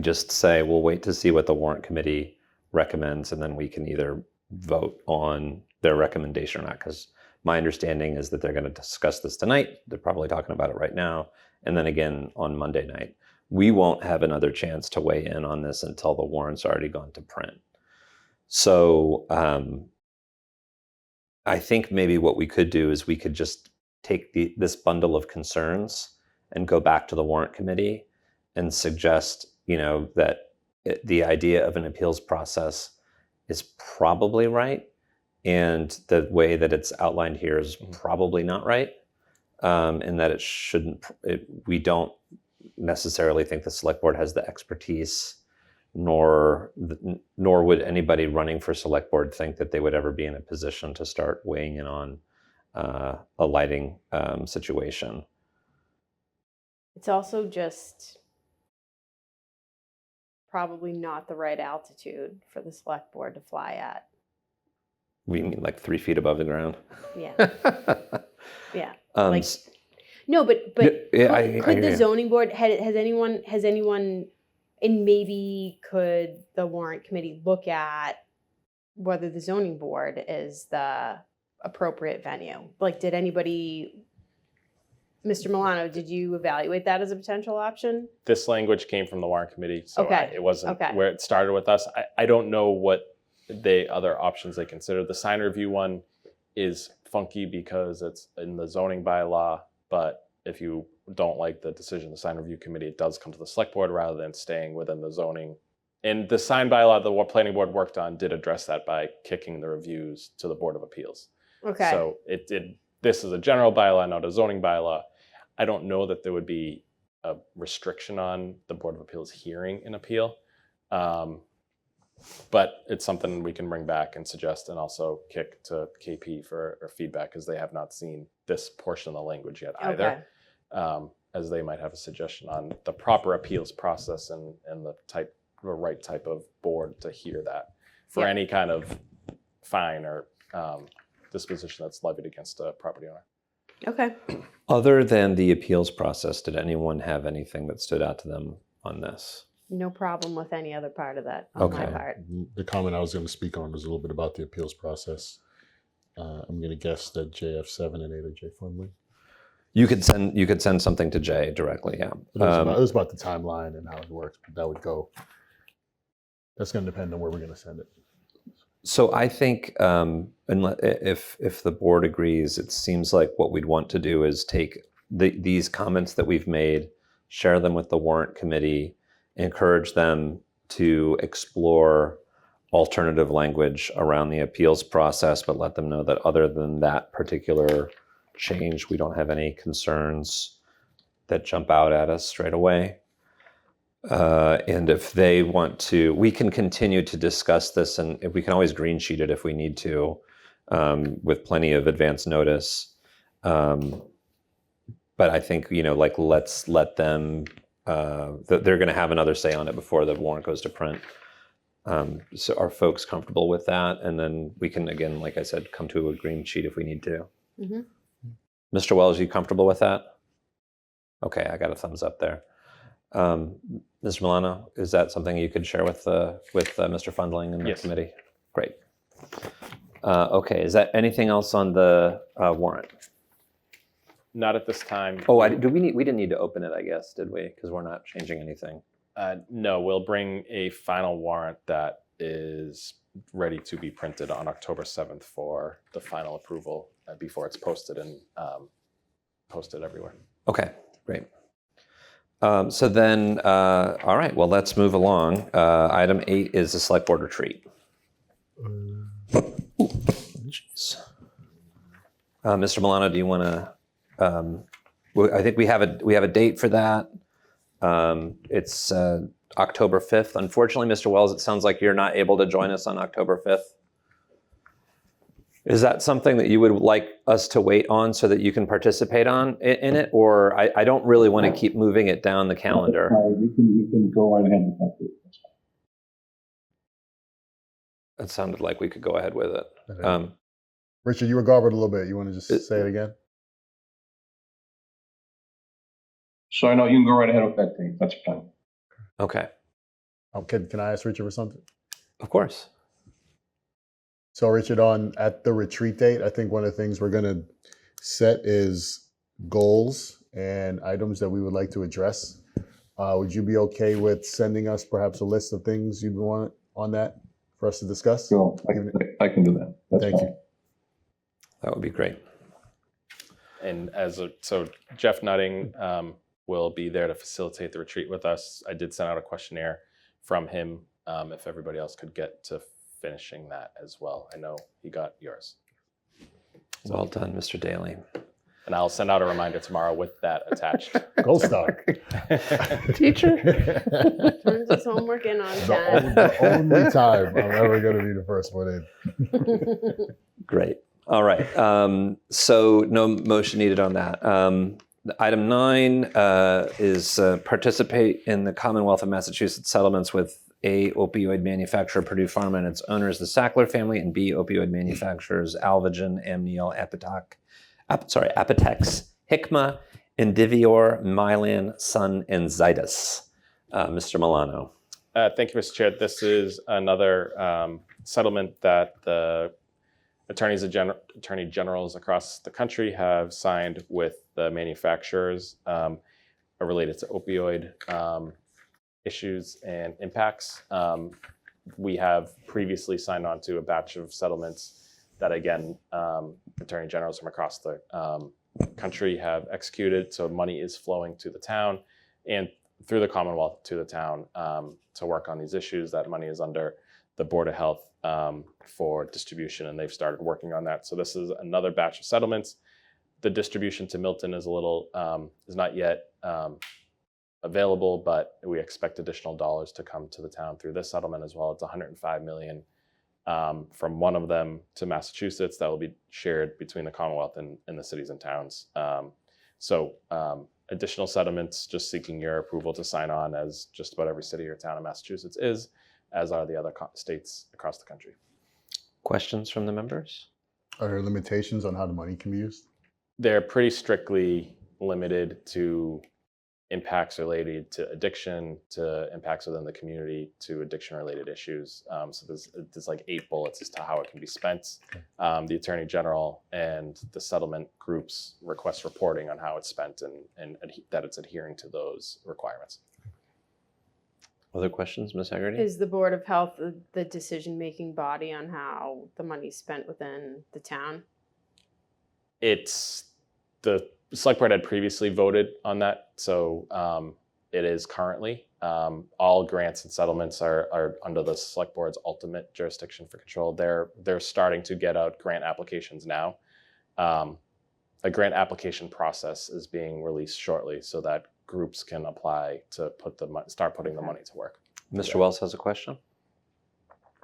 just say we'll wait to see what the warrant committee recommends, and then we can either vote on their recommendation or not. Because my understanding is that they're going to discuss this tonight. They're probably talking about it right now, and then again on Monday night. We won't have another chance to weigh in on this until the warrant's already gone to print. So I think maybe what we could do is we could just take this bundle of concerns and go back to the warrant committee and suggest, that the idea of an appeals process is probably right, and the way that it's outlined here is probably not right, and that it shouldn't. We don't necessarily think the select board has the expertise, nor would anybody running for select board think that they would ever be in a position to start weighing in on a lighting situation. It's also just probably not the right altitude for the select board to fly at. We mean like 3 feet above the ground. Yeah. Yeah. Like, no, but yeah, could the zoning board, has anyone, and maybe could the warrant committee look at whether the zoning board is the appropriate venue? Like, did anybody, Mr. Milano, did you evaluate that as a potential option? This language came from the warrant committee, so Okay. it wasn't Okay. where it started with us. I don't know what other options they considered. The sign review one is funky because it's in the zoning bylaw, but if you don't like the decision of the sign review committee, it does come to the select board rather than staying within the zoning. And the sign bylaw the planning board worked on did address that by kicking the reviews to the Board of Appeals. Okay. So this is a general bylaw, not a zoning bylaw. I don't know that there would be a restriction on the Board of Appeals hearing an appeal. But it's something we can bring back and suggest, and also kick to KP for feedback, because they have not seen this portion of the language yet either. Okay. As they might have a suggestion on the proper appeals process and the right type of board to hear that for Yeah. any kind of fine or disposition that's levied against a property owner. Okay. Other than the appeals process, did anyone have anything that stood out to them on this? No problem with any other part of that on my Okay. part. The comment I was going to speak on was a little bit about the appeals process. I'm going to guess that JF7 and 8 are Jay Fundley. You could send something to Jay directly. Yeah. It was about the timeline and how it works. But that would go. That's going to depend on where we're going to send it. So I think if the board agrees, it seems like what we'd want to do is take these comments that we've made, share them with the warrant committee, encourage them to explore alternative language around the appeals process, but let them know that other than that particular change, we don't have any concerns that jump out at us straight away. And if they want to, we can continue to discuss this, and if we can always green sheet it if we need to, with plenty of advance notice. But I think, let's let them, they're going to have another say on it before the warrant goes to print. So are folks comfortable with that? And then we can, again, like I said, come to a green sheet if we need to. Mhm. Mr. Wells, are you comfortable with that? Okay, I got a thumbs up there. Mr. Milano, is that something you could share with Mr. Fundling and the Yes. committee? Great. Okay, is that anything else on the warrant? Not at this time. Oh, we didn't need to open it, I guess, did we? Because we're not changing anything. No, we'll bring a final warrant that is ready to be printed on October 7th for the final approval before it's posted and posted everywhere. Okay, great. So then, all right, well, let's move along. Item 8 is the select board retreat. Jeez. Mr. Milano, do you want to? I think we have a date for that. It's October 5th. Unfortunately, Mr. Wells, it sounds like you're not able to join us on October 5th. Is that something that you would like us to wait on so that you can participate in it? Or I don't really want to keep moving it down the calendar. You can go right ahead with that. That's fine. It sounded like we could go ahead with it. Richard, you were garbled a little bit. You want to just say it again? So I know you can go right ahead with that date. That's fine. Okay, Can I ask Richard for something? of course. So Richard, at the retreat date, I think one of the things we're going to set is goals and items that we would like to address. Would you be okay with sending us perhaps a list of things you'd want on that for us to discuss? So I can do that. That's Thank fine. you. That would be great. And so Jeff Nutting will be there to facilitate the retreat with us. I did send out a questionnaire from him if everybody else could get to finishing that as well. I know he got yours. Well done, Mr. Daly. And I'll send out a reminder tomorrow with that attached. Gold star. Teacher. Turns his homework in on The time. only time I'm ever going to be the first one in. Great. All right. So no motion needed on that. Item 9 is participate in the Commonwealth of Massachusetts settlements with A, opioid manufacturer Purdue Pharma and its owners, the Sackler family, and B, opioid manufacturers Alvogen, Amneal, Apotex, Hikma, Indivior, Mylan, Sun, and Zydus. Mr. Milano. Thank you, Mr. Chair. This is another settlement that the attorney generals across the country have signed with the manufacturers related to opioid issues and impacts. We have previously signed on to a batch of settlements that, again, attorney generals from across the country have executed. So money is flowing to the town and through the Commonwealth to the town to work on these issues. That money is under the Board of Health for distribution, and they've started working on that. So this is another batch of settlements. The distribution to Milton is is not yet available, but we expect additional dollars to come to the town through this settlement as well. It's $105 million from one of them to Massachusetts that will be shared between the Commonwealth and the cities and towns. So additional settlements, just seeking your approval to sign on, as just about every city or town in Massachusetts is, as are the other states across the country. Questions from the members? Are there limitations on how the money can be used? They're pretty strictly limited to impacts related to addiction, to impacts within the community, to addiction-related issues. So there's like 8 bullets as to how it can be spent. The Attorney General and the settlement groups request reporting on how it's spent and that it's adhering to those requirements. Other questions, Ms. Haggerty? Is the Board of Health the decision-making body on how the money's spent within the town? It's the Select Board had previously voted on that, so it is currently. All grants and settlements are under the Select Board's ultimate jurisdiction for control. They're starting to get out grant applications now. A grant application process is being released shortly so that groups can apply to start putting the money to work. Mr. Wells has a question.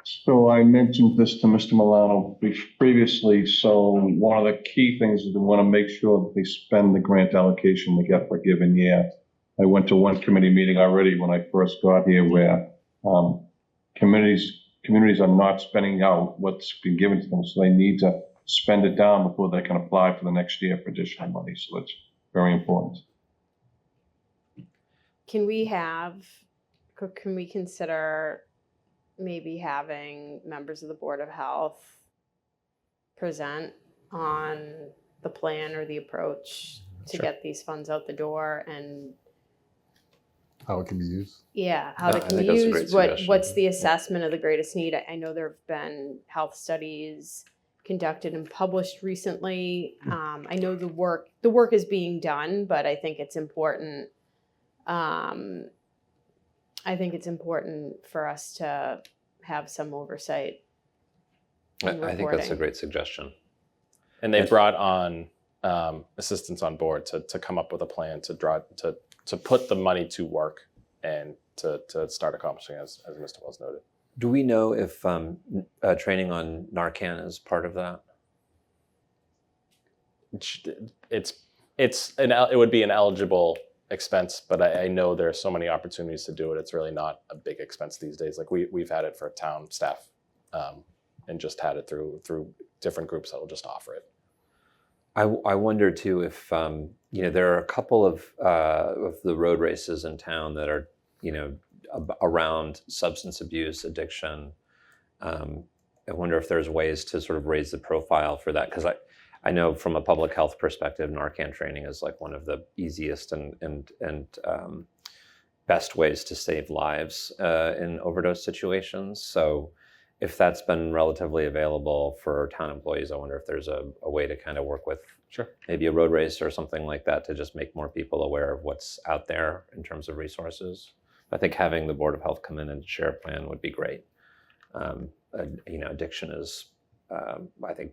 So I mentioned this to Mr. Milano previously. So one of the key things is they want to make sure that they spend the grant allocation they get for a given year. I went to one committee meeting already when I first got here where communities are not spending out what's been given to them. So they need to spend it down before they can apply for the next year for additional money. So that's very important. Can we consider maybe having members of the Board of Health present on the plan or the approach to get these funds out the door and How it can be used? how they I can think that's a great use suggestion. what's the assessment of the greatest need? I know there have been health studies conducted and published recently. I know the work is being done, but I think it's important. I think it's important for us to have some oversight. I in think that's a reporting. great suggestion. And they brought on assistants on board to come up with a plan to put the money to work and to start accomplishing, as Mr. Wells noted. Do we know if training on Narcan is part of that? It would be an eligible expense, but I know there are so many opportunities to do it. It's really not a big expense these days. Like we've had it for town staff, and just had it through different groups that will just offer it. I wonder too if there are a couple of the road races in town that are around substance abuse, addiction. I wonder if there's ways to sort of raise the profile for that, because I know from a public health perspective, Narcan training is like one of the easiest and best ways to save lives in overdose situations. So if that's been relatively available for town employees, I wonder if there's a way to kind of work with maybe a road race or something like that to just make more people aware of what's out there in terms of resources. I think having the Board of Health come in and share a plan would be great. Addiction is, I think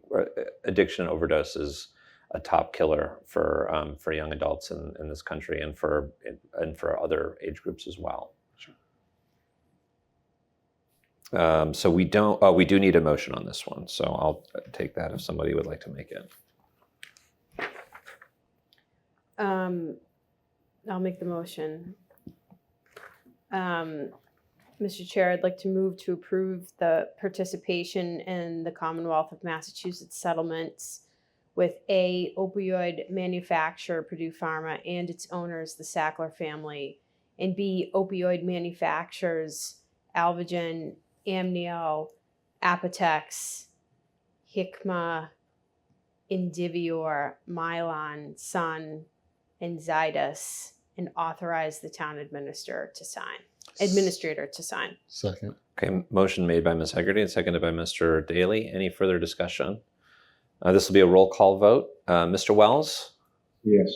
addiction and overdose is a top killer for young adults in this country and for other age groups as well. So we do need a motion on this one. So I'll take that if somebody would like to make it. I'll make the motion. Mr. Chair, I'd like to move to approve the participation in the Commonwealth of Massachusetts settlements with A, opioid manufacturer Purdue Pharma and its owners, the Sackler family, and B, opioid manufacturers Alvogen, Amneal, Apotex, Hikma, Indivior, Mylan, Sun, and Zydus, and authorize the town administrator to sign. Second. Okay, motion made by Ms. Hegarty and seconded by Mr. Daly. Any further discussion? This will be a roll call vote. Mr. Wells? Yes.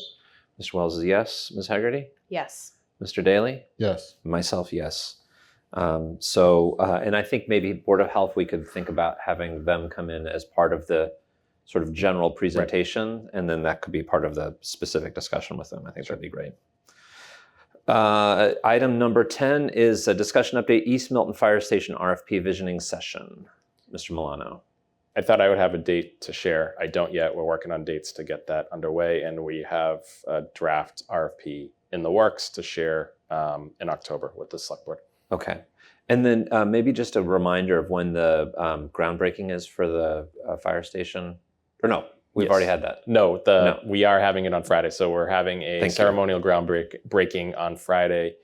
Mr. Wells is yes. Ms. Hegarty? Yes. Mr. Daly? Yes. Myself, yes. And I think maybe Board of Health, we could think about having them come in as part of the sort of general presentation, and then that could be part of the specific discussion with them. I think that'd be great. Item number 10 is a discussion update, East Milton Fire Station RFP visioning session. Mr. Milano. I thought I would have a date to share. I don't yet. We're working on dates to get that underway, and we have a draft RFP in the works to share in October with the Select Board. Okay. And then maybe just a reminder of when the groundbreaking is for the fire station. Or no, we've Yes. already had that. No, No. we are having it on Friday. So we're having a Thank you. ceremonial breaking on Friday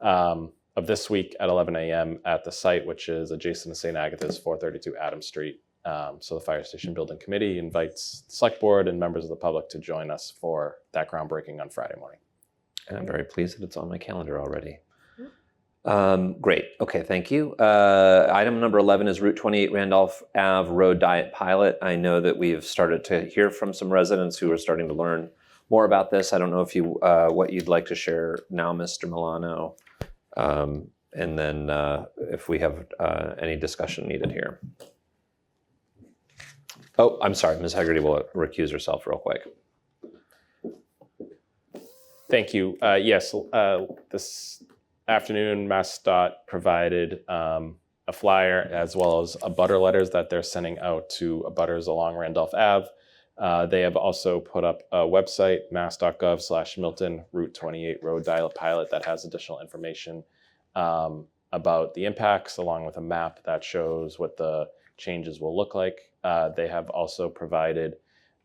of this week at 11 a.m. at the site, which is adjacent to St. Agatha's, 432 Adams Street. So the Fire Station Building Committee invites the Select Board and members of the public to join us for that groundbreaking on Friday morning. And I'm very pleased that it's on my calendar already. Great. Okay, thank you. Item number 11 is Route 28 Randolph Ave Road Diet Pilot. I know that we've started to hear from some residents who are starting to learn more about this. I don't know if you what you'd like to share now, Mr. Milano, and then if we have any discussion needed here. Oh, I'm sorry. Ms. Hegarty will recuse herself real quick. Thank you. Yes, this afternoon, MassDOT provided a flyer as well as abutter letters that they're sending out to abutters along Randolph Ave. They have also put up a website, mass.gov/Milton Route 28 Road Diet Pilot, that has additional information about the impacts, along with a map that shows what the changes will look like. They have also provided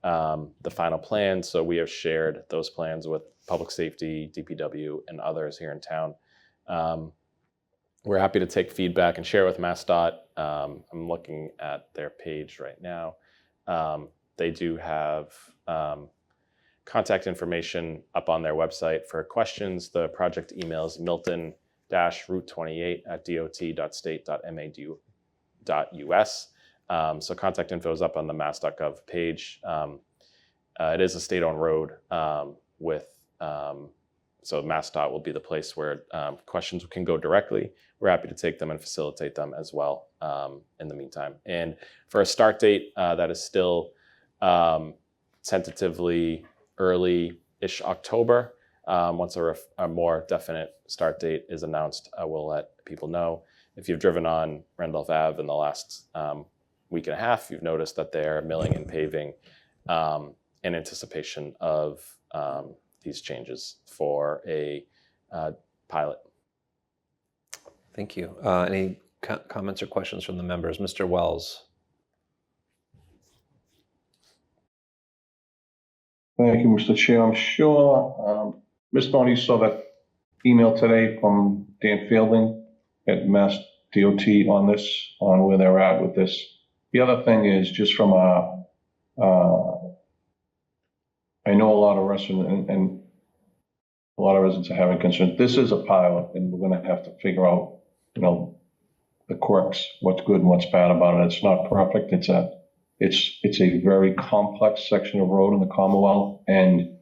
the final plans, so we have shared those plans with Public Safety, DPW, and others here in town. We're happy to take feedback and share with MassDOT. I'm looking at their page right now. They do have contact information up on their website for questions. The project email is milton-route28@dot.state.madu.us. So contact info is up on the mass.gov page. It is a state-owned road so MassDOT will be the place where questions can go directly. We're happy to take them and facilitate them as well in the meantime. And for a start date, that is still tentatively early-ish October. Once a more definite start date is announced, we'll let people know. If you've driven on Randolph Ave in the last week and a half, you've noticed that they're milling and paving in anticipation of these changes for a pilot. Thank you. Any comments or questions from the members? Mr. Wells. Thank you, Mr. Chair. I'm sure Ms. Boney saw that email today from Dan Fielding at Mass DOT on where they're at with this. The other thing is just from I know a lot of residents and a lot of residents are having concerns. This is a pilot, and we're going to have to figure out, the quirks, what's good and what's bad about it. It's not perfect. It's a very complex section of road in the Commonwealth, and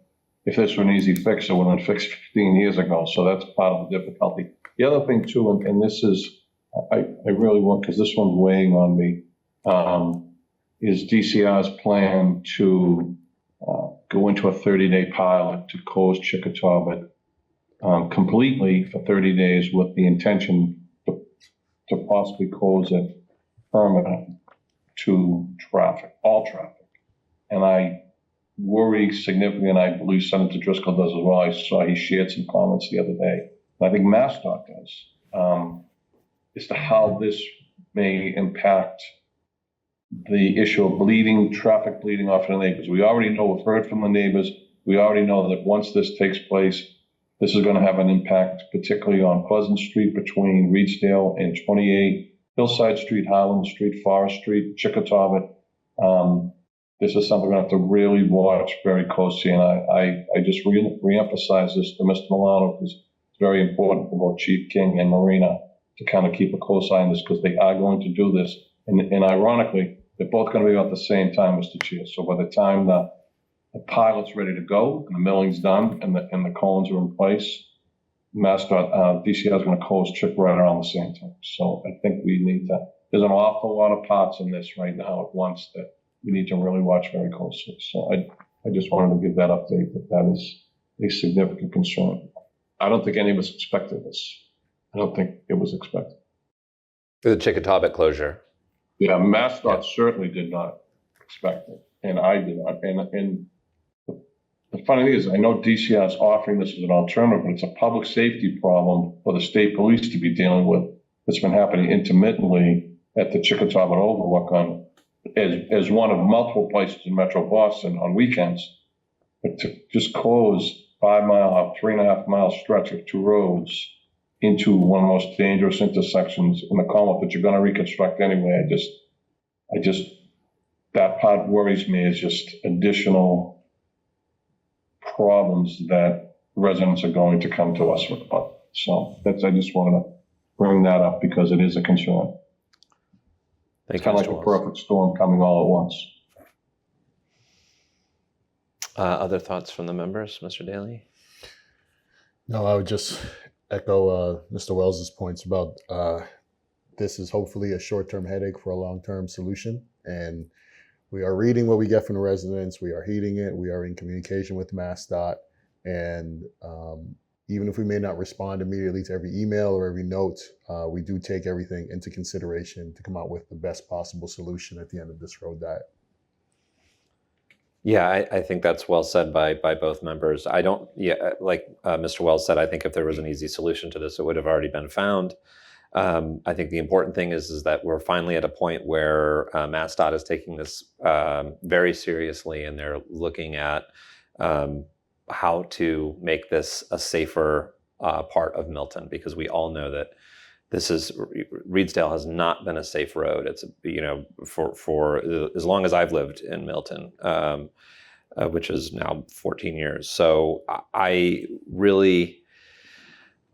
if this were an easy fix, it would have been fixed 15 years ago. So that's part of the difficulty. The other thing too, and this is, I really want, because this one's weighing on me, is DCR's plan to go into a 30-day pilot to close Chickatawbit completely for 30 days with the intention to possibly close it permanent to traffic, all traffic. And I worry significantly, and I believe Senator Driscoll does as well. I saw he shared some comments the other day, and I think MassDOT does, as to how this may impact the issue of traffic bleeding off of the neighbors. We already know, we've heard from the neighbors, we already know that once this takes place, this is going to have an impact, particularly on Pleasant Street between Reedsdale and 28, Hillside Street, Highland Street, Forest Street, Chickatawbit. This is something we have to really watch very closely, and I just reemphasize this to Mr. Milano, because it's very important for both Chief King and Marina to kind of keep a close eye on this, because they are going to do this. And ironically, they're both going to be at the same time, Mr. Chair. So by the time the pilot's ready to go and the milling's done and the cones are in place, MassDOT, DCR is going to close Chick right around the same time. So I think we need to, there's an awful lot of parts in this right now at once that we need to really watch very closely. So I just wanted to give that update, that is a significant concern. I don't think any of us expected this. I don't think it was expected. The Chickatawbit closure. Yeah, MassDOT certainly did not expect it, and I did not. And the funny thing is, I know DCR is offering this as an alternative, but it's a public safety problem for the state police to be dealing with. That's been happening intermittently at the Chickatawbit Overlook on as one of multiple places in Metro Boston on weekends. But to just close 5 mile, 3.5 mile stretch of two roads into one of the most dangerous intersections in the Commonwealth that you're going to reconstruct anyway, I just, that part worries me, is just additional problems that residents are going to come to us with. So that's, I just wanted to bring that up because it is a concern. Thank It's you, kind of Mr. like a Wells. perfect storm coming all at once. Other thoughts from the members, Mr. Daly? No, I would just echo Mr. Wells's points about this is hopefully a short-term headache for a long-term solution. And we are reading what we get from the residents. We are heeding it. We are in communication with MassDOT. And even if we may not respond immediately to every email or every note, we do take everything into consideration to come out with the best possible solution at the end of this road diet. Yeah, I think that's well said by both members. I don't, yeah, like Mr. Wells said, I think if there was an easy solution to this, it would have already been found. I think the important thing is that we're finally at a point where MassDOT is taking this very seriously, and they're looking at how to make this a safer part of Milton, because we all know that this is, Reedsdale has not been a safe road. It's, you know, for as long as I've lived in Milton, which is now 14 years. So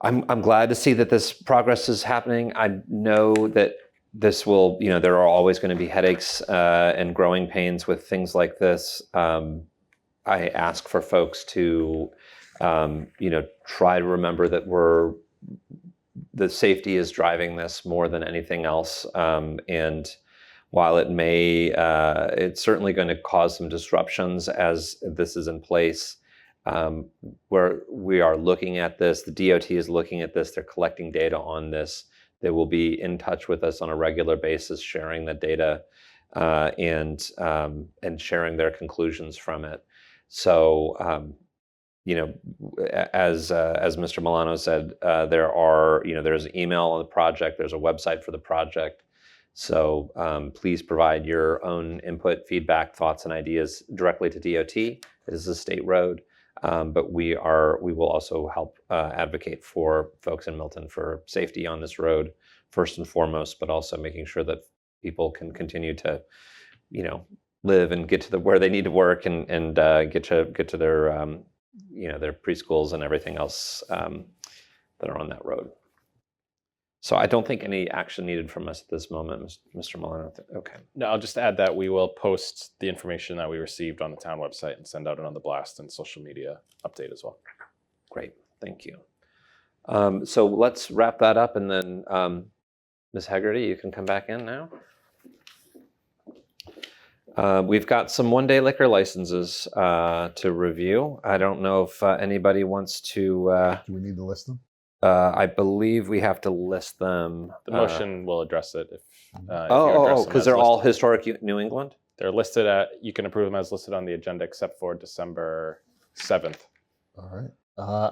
I'm glad to see that this progress is happening. I know that this will, you know, there are always going to be headaches and growing pains with things like this. I ask for folks to, you know, try to remember that the safety is driving this more than anything else. And while it may, it's certainly going to cause some disruptions as this is in place. Where we are looking at this, the DOT is looking at this, they're collecting data on this. They will be in touch with us on a regular basis, sharing the data and sharing their conclusions from it. So, you know, as Mr. Milano said, there's an email on the project, there's a website for the project. So please provide your own input, feedback, thoughts, and ideas directly to DOT. It is a state road. But we will also help advocate for folks in Milton for safety on this road, first and foremost, but also making sure that people can continue to, you know, live and get to where they need to work and get to their, you know, their preschools and everything else that are on that road. So I don't think any action needed from us at this moment, Mr. Milano. Okay. No, I'll just add that we will post the information that we received on the town website and send out another blast and social media update as well. Great, thank you. So let's wrap that up, and then Ms. Hegarty, you can come back in now. We've got some one-day liquor licenses to review. I don't know if anybody wants to. Do we need to list them? I believe we have to list them. The motion will address it if you address Oh, them because as they're all listed. historic New England? They're listed you can approve them as listed on the agenda except for December 7th. All right.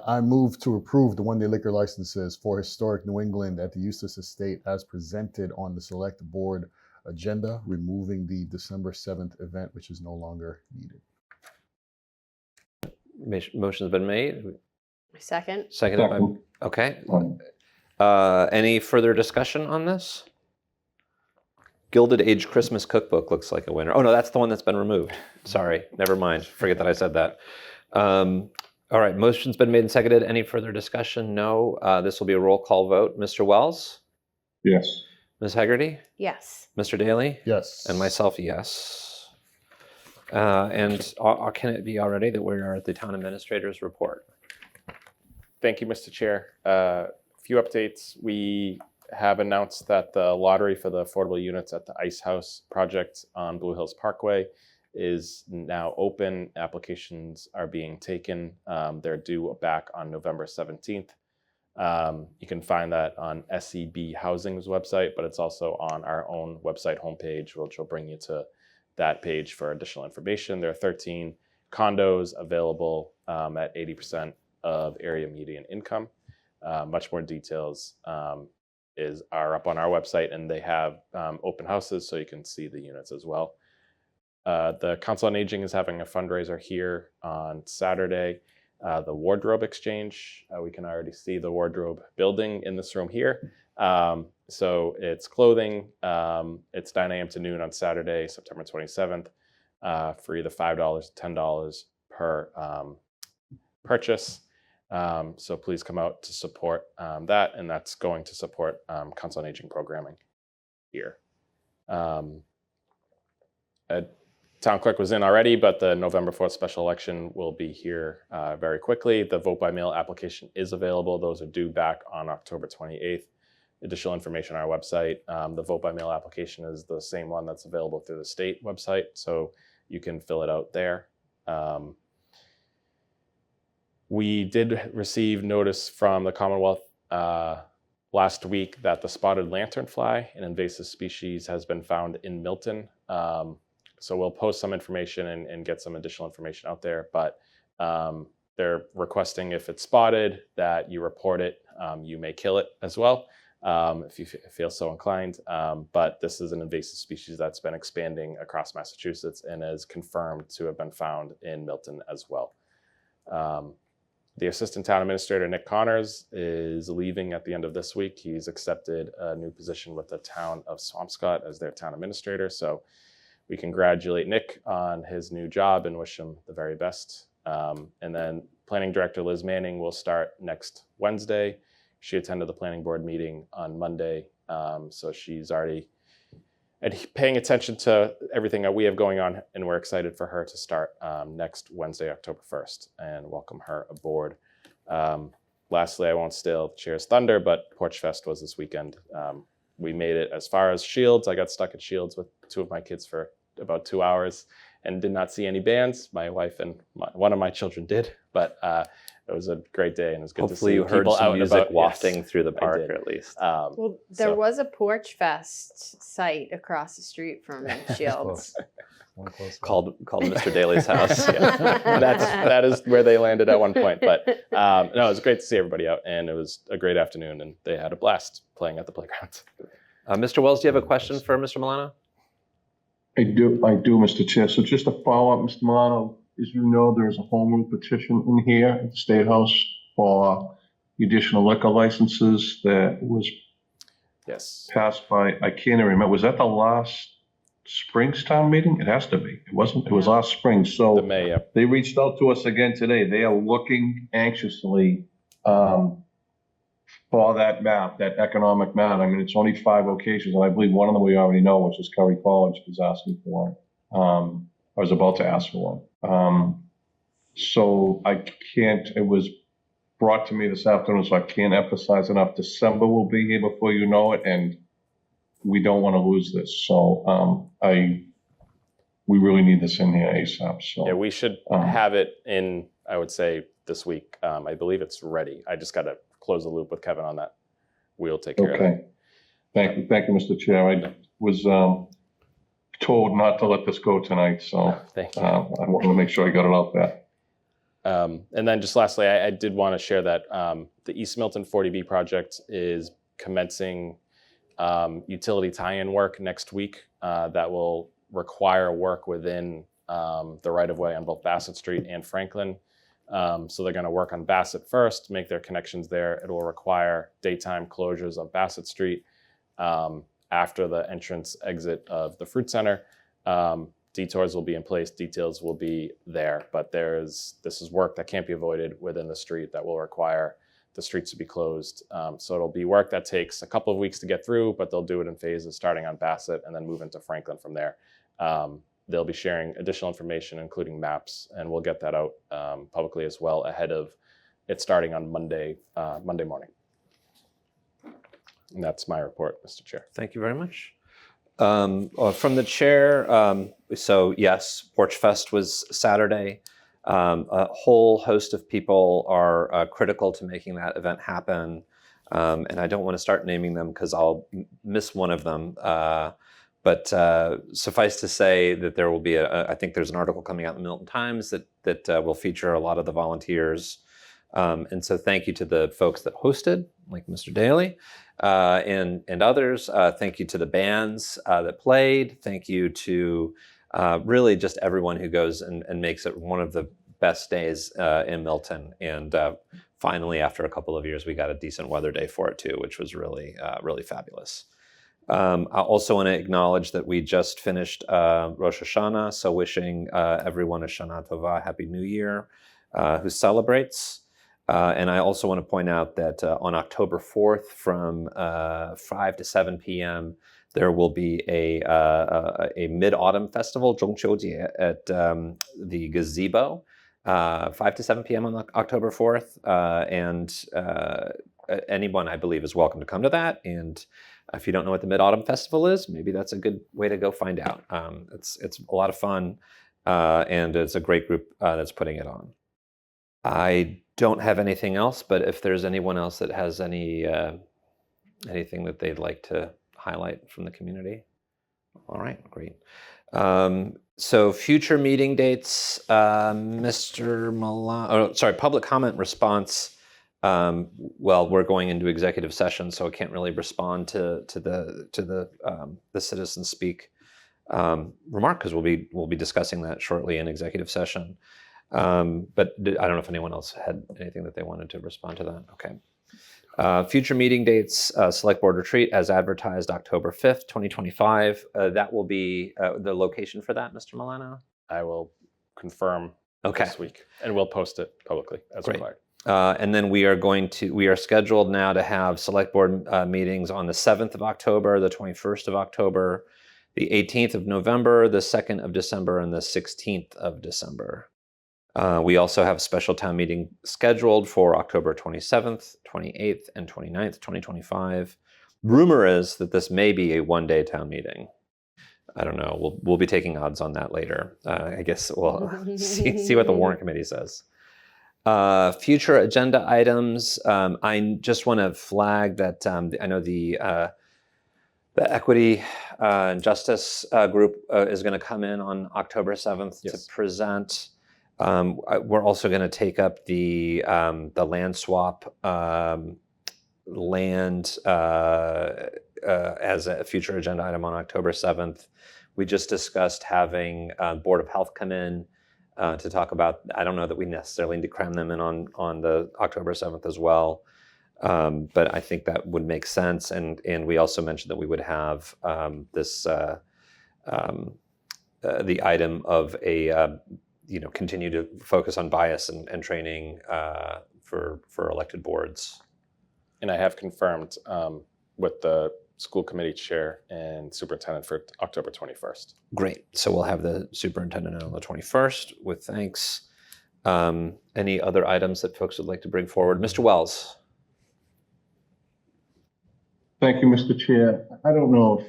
I move to approve the one-day liquor licenses for historic New England at the Eustis Estate as presented on the select board agenda, removing the December 7th event, which is no longer needed. Motion's been made. Second. Seconded by, Second. okay. Any further discussion on this? Gilded Age Christmas Cookbook looks like a winner. Oh no, that's the one that's been removed. Sorry, never mind. Forget that I said that. All right, motion's been made and seconded. Any further discussion? No. This will be a roll call vote. Mr. Wells? Yes. Ms. Hegarty? Yes. Mr. Daly? Yes. And myself, yes. And can it be already that we are at the town administrator's report? Thank you, Mr. Chair. A few updates. We have announced that the lottery for the affordable units at the Ice House project on Blue Hills Parkway is now open. Applications are being taken. They're due back on November 17th. You can find that on SEB Housing's website, but it's also on our own website homepage, which will bring you to that page for additional information. There are 13 condos available at 80% of area median income. Much more details are up on our website, and they have open houses, so you can see the units as well. The Council on Aging is having a fundraiser here on Saturday. The Wardrobe Exchange, we can already see the wardrobe building in this room here. So it's clothing. It's 9 a.m. to noon on Saturday, September 27th, for either $5 to $10 per purchase. So please come out to support that, and that's going to support Council on Aging programming here. Town clerk was in already, but the November 4th special election will be here very quickly. The vote by mail application is available. Those are due back on October 28th. Additional information on our website. The vote by mail application is the same one that's available through the state website, so you can fill it out there. We did receive notice from the Commonwealth last week that the spotted lanternfly, an invasive species, has been found in Milton. So we'll post some information and get some additional information out there, but they're requesting, if it's spotted, that you report it. You may kill it as well, if you feel so inclined. But this is an invasive species that's been expanding across Massachusetts and is confirmed to have been found in Milton as well. The Assistant Town Administrator, Nick Connors, is leaving at the end of this week. He's accepted a new position with the town of Swampscott as their town administrator. So we congratulate Nick on his new job and wish him the very best. And then Planning Director Liz Manning will start next Wednesday. She attended the planning board meeting on Monday, so she's already paying attention to everything that we have going on, and we're excited for her to start next Wednesday, October 1st, and welcome her aboard. Lastly, I won't steal the chair's thunder, but Porch Fest was this weekend. We made it as far as Shields. I got stuck at Shields with two of my kids for about 2 hours and did not see any bands. My wife and one of my children did, but it was a great day, and it was good Hopefully to see you heard people some out and music about. wafting Yes, through the I park, did. at least. Well, there So- was a Porch Fest site across the street from Shields. One close one. called Mr. Daly's house. Yeah. that is where they landed at one point. But no, it was great to see everybody out, and it was a great afternoon, and they had a blast playing at the playground. Mr. Wells, do you have a question for Mr. Milano? I do, Mr. Chair. So just to follow up, Mr. Milano, as you know, there's a home rule petition in here at the State House for the additional liquor licenses that was Yes. passed by, I can't even remember, was that the last spring's town meeting? It has to be. It wasn't, it was last spring. So The May, yeah. they reached out to us again today. They are looking anxiously for that map, that economic map. I mean, it's only 5 locations, and I believe one of them we already know, which is Curry College, is asking for one. I was about to ask for one. So I can't, it was brought to me this afternoon, so I can't emphasize enough. December will be here before you know it, and we don't want to lose this. So we really need this in here ASAP. So Yeah, we should have it in, I would say, this week. I believe it's ready. I just got to close the loop with Kevin on that. We'll take care of it. okay. Thank you, Mr. Chair. I was told not to let this go tonight, so Thank you. I want to make sure I got it out there. And then just lastly, I did want to share that the East Milton 40B project is commencing utility tie-in work next week that will require work within the right-of-way on both Bassett Street and Franklin. So they're going to work on Bassett first, make their connections there. It will require daytime closures of Bassett Street after the entrance exit of the Fruit Center. Detours will be in place, details will be there, but this is work that can't be avoided within the street that will require the streets to be closed. So it'll be work that takes a couple of weeks to get through, but they'll do it in phases, starting on Bassett and then move into Franklin from there. They'll be sharing additional information, including maps, and we'll get that out publicly as well ahead of it starting on Monday morning. And that's my report, Mr. Chair. Thank you very much. From the chair, so yes, Porch Fest was Saturday. A whole host of people are critical to making that event happen. And I don't want to start naming them because I'll miss one of them. But suffice to say that there will be I think there's an article coming out in the Milton Times that will feature a lot of the volunteers And so thank you to the folks that hosted, like Mr. Daly, and others. Thank you to the bands that played. Thank you to really just everyone who goes and makes it one of the best days in Milton. And finally, after a couple of years, we got a decent weather day for it too, which was really, really fabulous. I also want to acknowledge that we just finished Rosh Hashanah, so wishing everyone a Shana Tova, Happy New Year, who celebrates. And I also want to point out that on October 4th from 5 to 7 p.m., there will be a Mid-Autumn Festival, Zhongqiujie, at the Gazebo, 5 to 7 p.m. on October 4th. And anyone, I believe, is welcome to come to that. And if you don't know what the Mid-Autumn Festival is, maybe that's a good way to go find out. It's a lot of fun, and it's a great group that's putting it on. I don't have anything else, but if there's anyone else that has anything that they'd like to highlight from the community. All right, great. So future meeting dates, Mr. Milan, public comment response. Well, we're going into executive session, so I can't really respond to the citizen speak remark, because we'll be discussing that shortly in executive session. But I don't know if anyone else had anything that they wanted to respond to that. Okay. Future meeting dates, Select Board Retreat as advertised October 5th, 2025. That will be the location for that, Mr. Milano? I will confirm Okay. this week, and we'll post it publicly as Great. required. And then we are scheduled now to have Select Board meetings on the 7th of October, the 21st of October, the 18th of November, the 2nd of December, and the 16th of December. We also have a special town meeting scheduled for October 27th, 28th, and 29th, 2025. Rumor is that this may be a one-day town meeting. I don't know. We'll be taking odds on that later. I guess we'll see what the warrant committee says. Future agenda items. I just want to flag that I know the Equity and Justice group is going to come in on October 7th to present. We're also going to take up the land swap land as a future agenda item on October 7th. We just discussed having Board of Health come in to talk about. I don't know that we necessarily need to cram them in on the October 7th as well, but I think that would make sense. And we also mentioned that we would have the item of a continue to focus on bias and training for elected boards. And I have confirmed with the school committee chair and superintendent for October 21st. Great. So we'll have the superintendent on the 21st with thanks. Any other items that folks would like to bring forward? Mr. Wells. Thank you, Mr. Chair. I don't know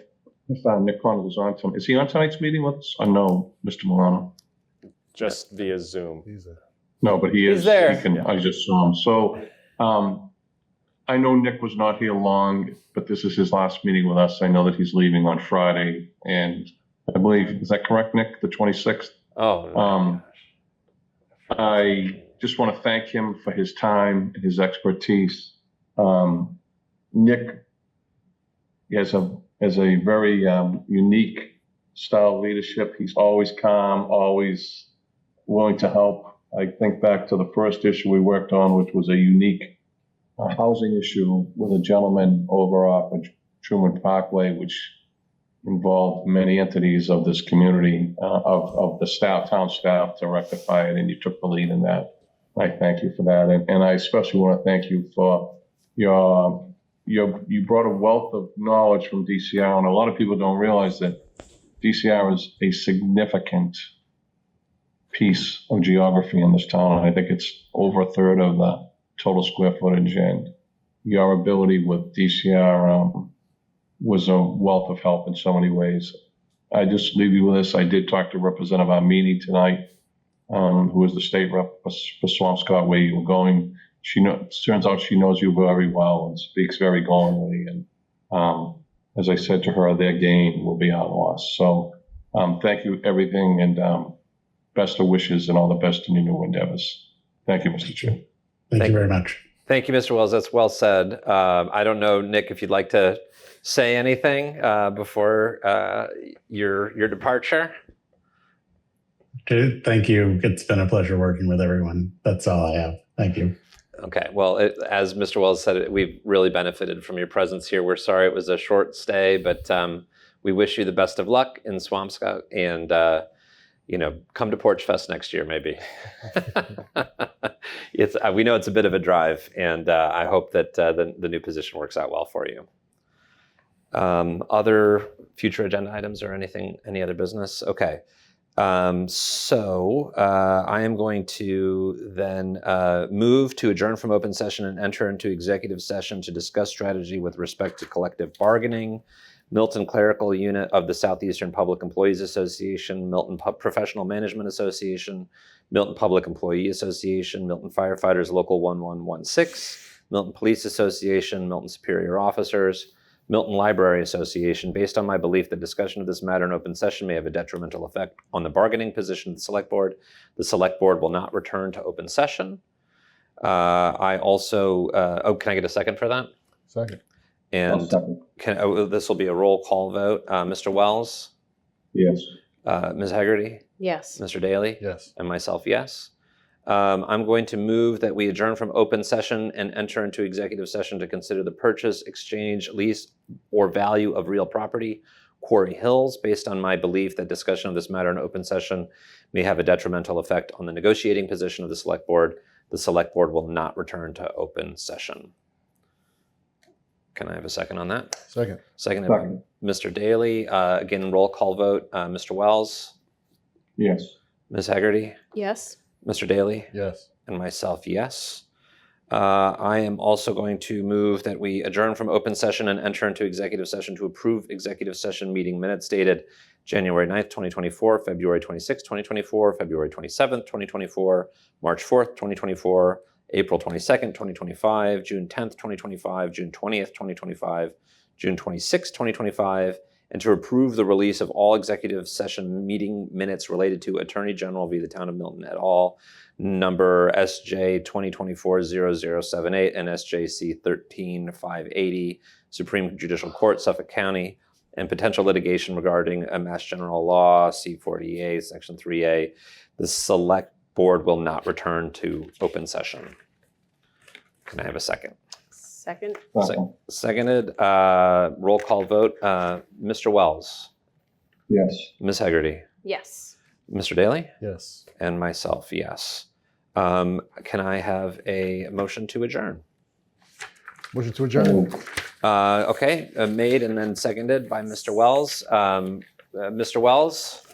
if Nick Connors is on tonight. Is he on tonight's meeting with us? Or no, Mr. Milano? Just via Zoom. No, but he is. He's there. I just saw him. So I know Nick was not here long, but this is his last meeting with us. I know that he's leaving on Friday, and I believe, is that correct, Nick? The 26th? Oh. I just want to thank him for his time and his expertise. Nick has a very unique style of leadership. He's always calm, always willing to help. I think back to the first issue we worked on, which was a unique housing issue with a gentleman over off of Truman Parkway, which involved many entities of this community, of the town staff to rectify it, and you took the lead in that. I thank you for that. And I especially want to thank you for you brought a wealth of knowledge from DCR, and a lot of people don't realize that DCR is a significant piece of geography in this town. And I think it's over a third of the total square footage, and your ability with DCR was a wealth of help in so many ways. I just leave you with this. I did talk to Representative Armini tonight, who is the state rep for Swampscott, where you were going. Turns out she knows you very well and speaks very glowingly. And as I said to her, their gain will be our loss. So thank you, everything, and best of wishes and all the best in your new endeavors. Thank you, Mr. Chair. Thank you very much. Thank you, Mr. Wells. That's well said. I don't know, Nick, if you'd like to say anything before your departure. Okay, thank you. It's been a pleasure working with everyone. That's all I have. Thank you. Okay. Well, as Mr. Wells said, we've really benefited from your presence here. We're sorry it was a short stay, but we wish you the best of luck in Swampscott, and come to Porch Fest next year, maybe. We know it's a bit of a drive, and I hope that the new position works out well for you. Other future agenda items or any other business? Okay. So I am going to then move to adjourn from open session and enter into executive session to discuss strategy with respect to collective bargaining, Milton Clerical Unit of the Southeastern Public Employees Association, Milton Professional Management Association, Milton Public Employee Association, Milton Firefighters Local 1116, Milton Police Association, Milton Superior Officers, Milton Library Association. Based on my belief that discussion of this matter in open session may have a detrimental effect on the bargaining position of the Select Board will not return to open session. I also, can I get a second for that? Second. And this will be a roll call vote. Mr. Wells? Yes. Ms. Hegarty? Yes. Mr. Daly? Yes. And myself, yes. I'm going to move that we adjourn from open session and enter into executive session to consider the purchase, exchange, lease, or value of real property, Quarry Hills, based on my belief that discussion of this matter in open session may have a detrimental effect on the negotiating position of the Select Board. The Select Board will not return to open session. Can I have a second on that? Second. Seconded by Mr. Daly. Again, roll call vote. Mr. Wells? Yes. Ms. Hegarty? Yes. Mr. Daly? Yes. And myself, yes. I am also going to move that we adjourn from open session and enter into executive session to approve executive session meeting minutes dated January 9th, 2024, February 26th, 2024, February 27th, 2024, March 4th, 2024, April 22nd, 2025, June 10th, 2025, June 20th, 2025, June 26th, 2025, and to approve the release of all executive session meeting minutes related to Attorney General v. the Town of Milton et al., number SJ 2024-0078 and SJC 13580, Supreme Judicial Court, Suffolk County, and potential litigation regarding a Mass General Law, C-40A, Section 3A. The Select Board will not return to open session. Can I have a second? Second. Seconded. Roll call vote. Mr. Wells? Yes. Ms. Hegarty? Yes. Mr. Daly? Yes. And myself, yes. Can I have a motion to adjourn? Motion to adjourn. Okay, made and then seconded by Mr. Wells. Mr. Wells?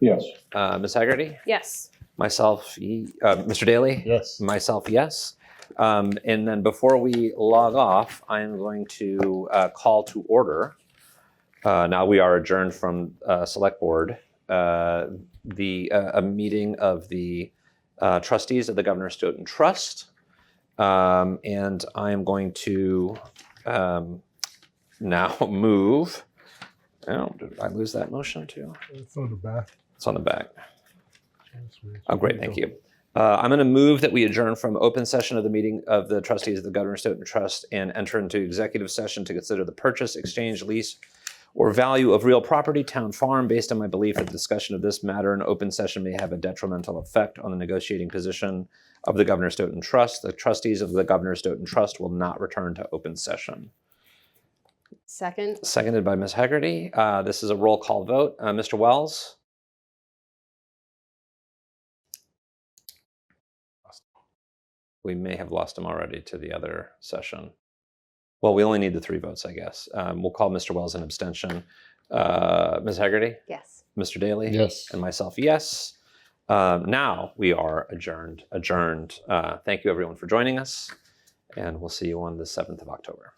Yes. Ms. Hegarty? Yes. Myself, Mr. Daly? Yes. Myself, yes. And then before we log off, I am going to call to order. Now we are adjourned from Select Board. A meeting of the trustees of the Governor Stoughton Trust. And I am going to now move. Oh, did I lose that motion too? It's on the back. It's on the back. Oh, great, thank you. I'm going to move that we adjourn from open session of the meeting of the trustees of the Governor Stoughton Trust and enter into executive session to consider the purchase, exchange, lease, or value of real property, town farm, based on my belief that the discussion of this matter in open session may have a detrimental effect on the negotiating position of the Governor Stoughton Trust. The trustees of the Governor Stoughton Trust will not return to open session. Second. Seconded by Ms. Hegarty. This is a roll call vote. Mr. Wells? We may have lost him already to the other session. Well, we only need the 3 votes, I guess. We'll call Mr. Wells an abstention. Ms. Hegarty? Yes. Mr. Daly? Yes. And myself, yes. Now we are adjourned. Thank you, everyone, for joining us, and we'll see you on the 7th of October.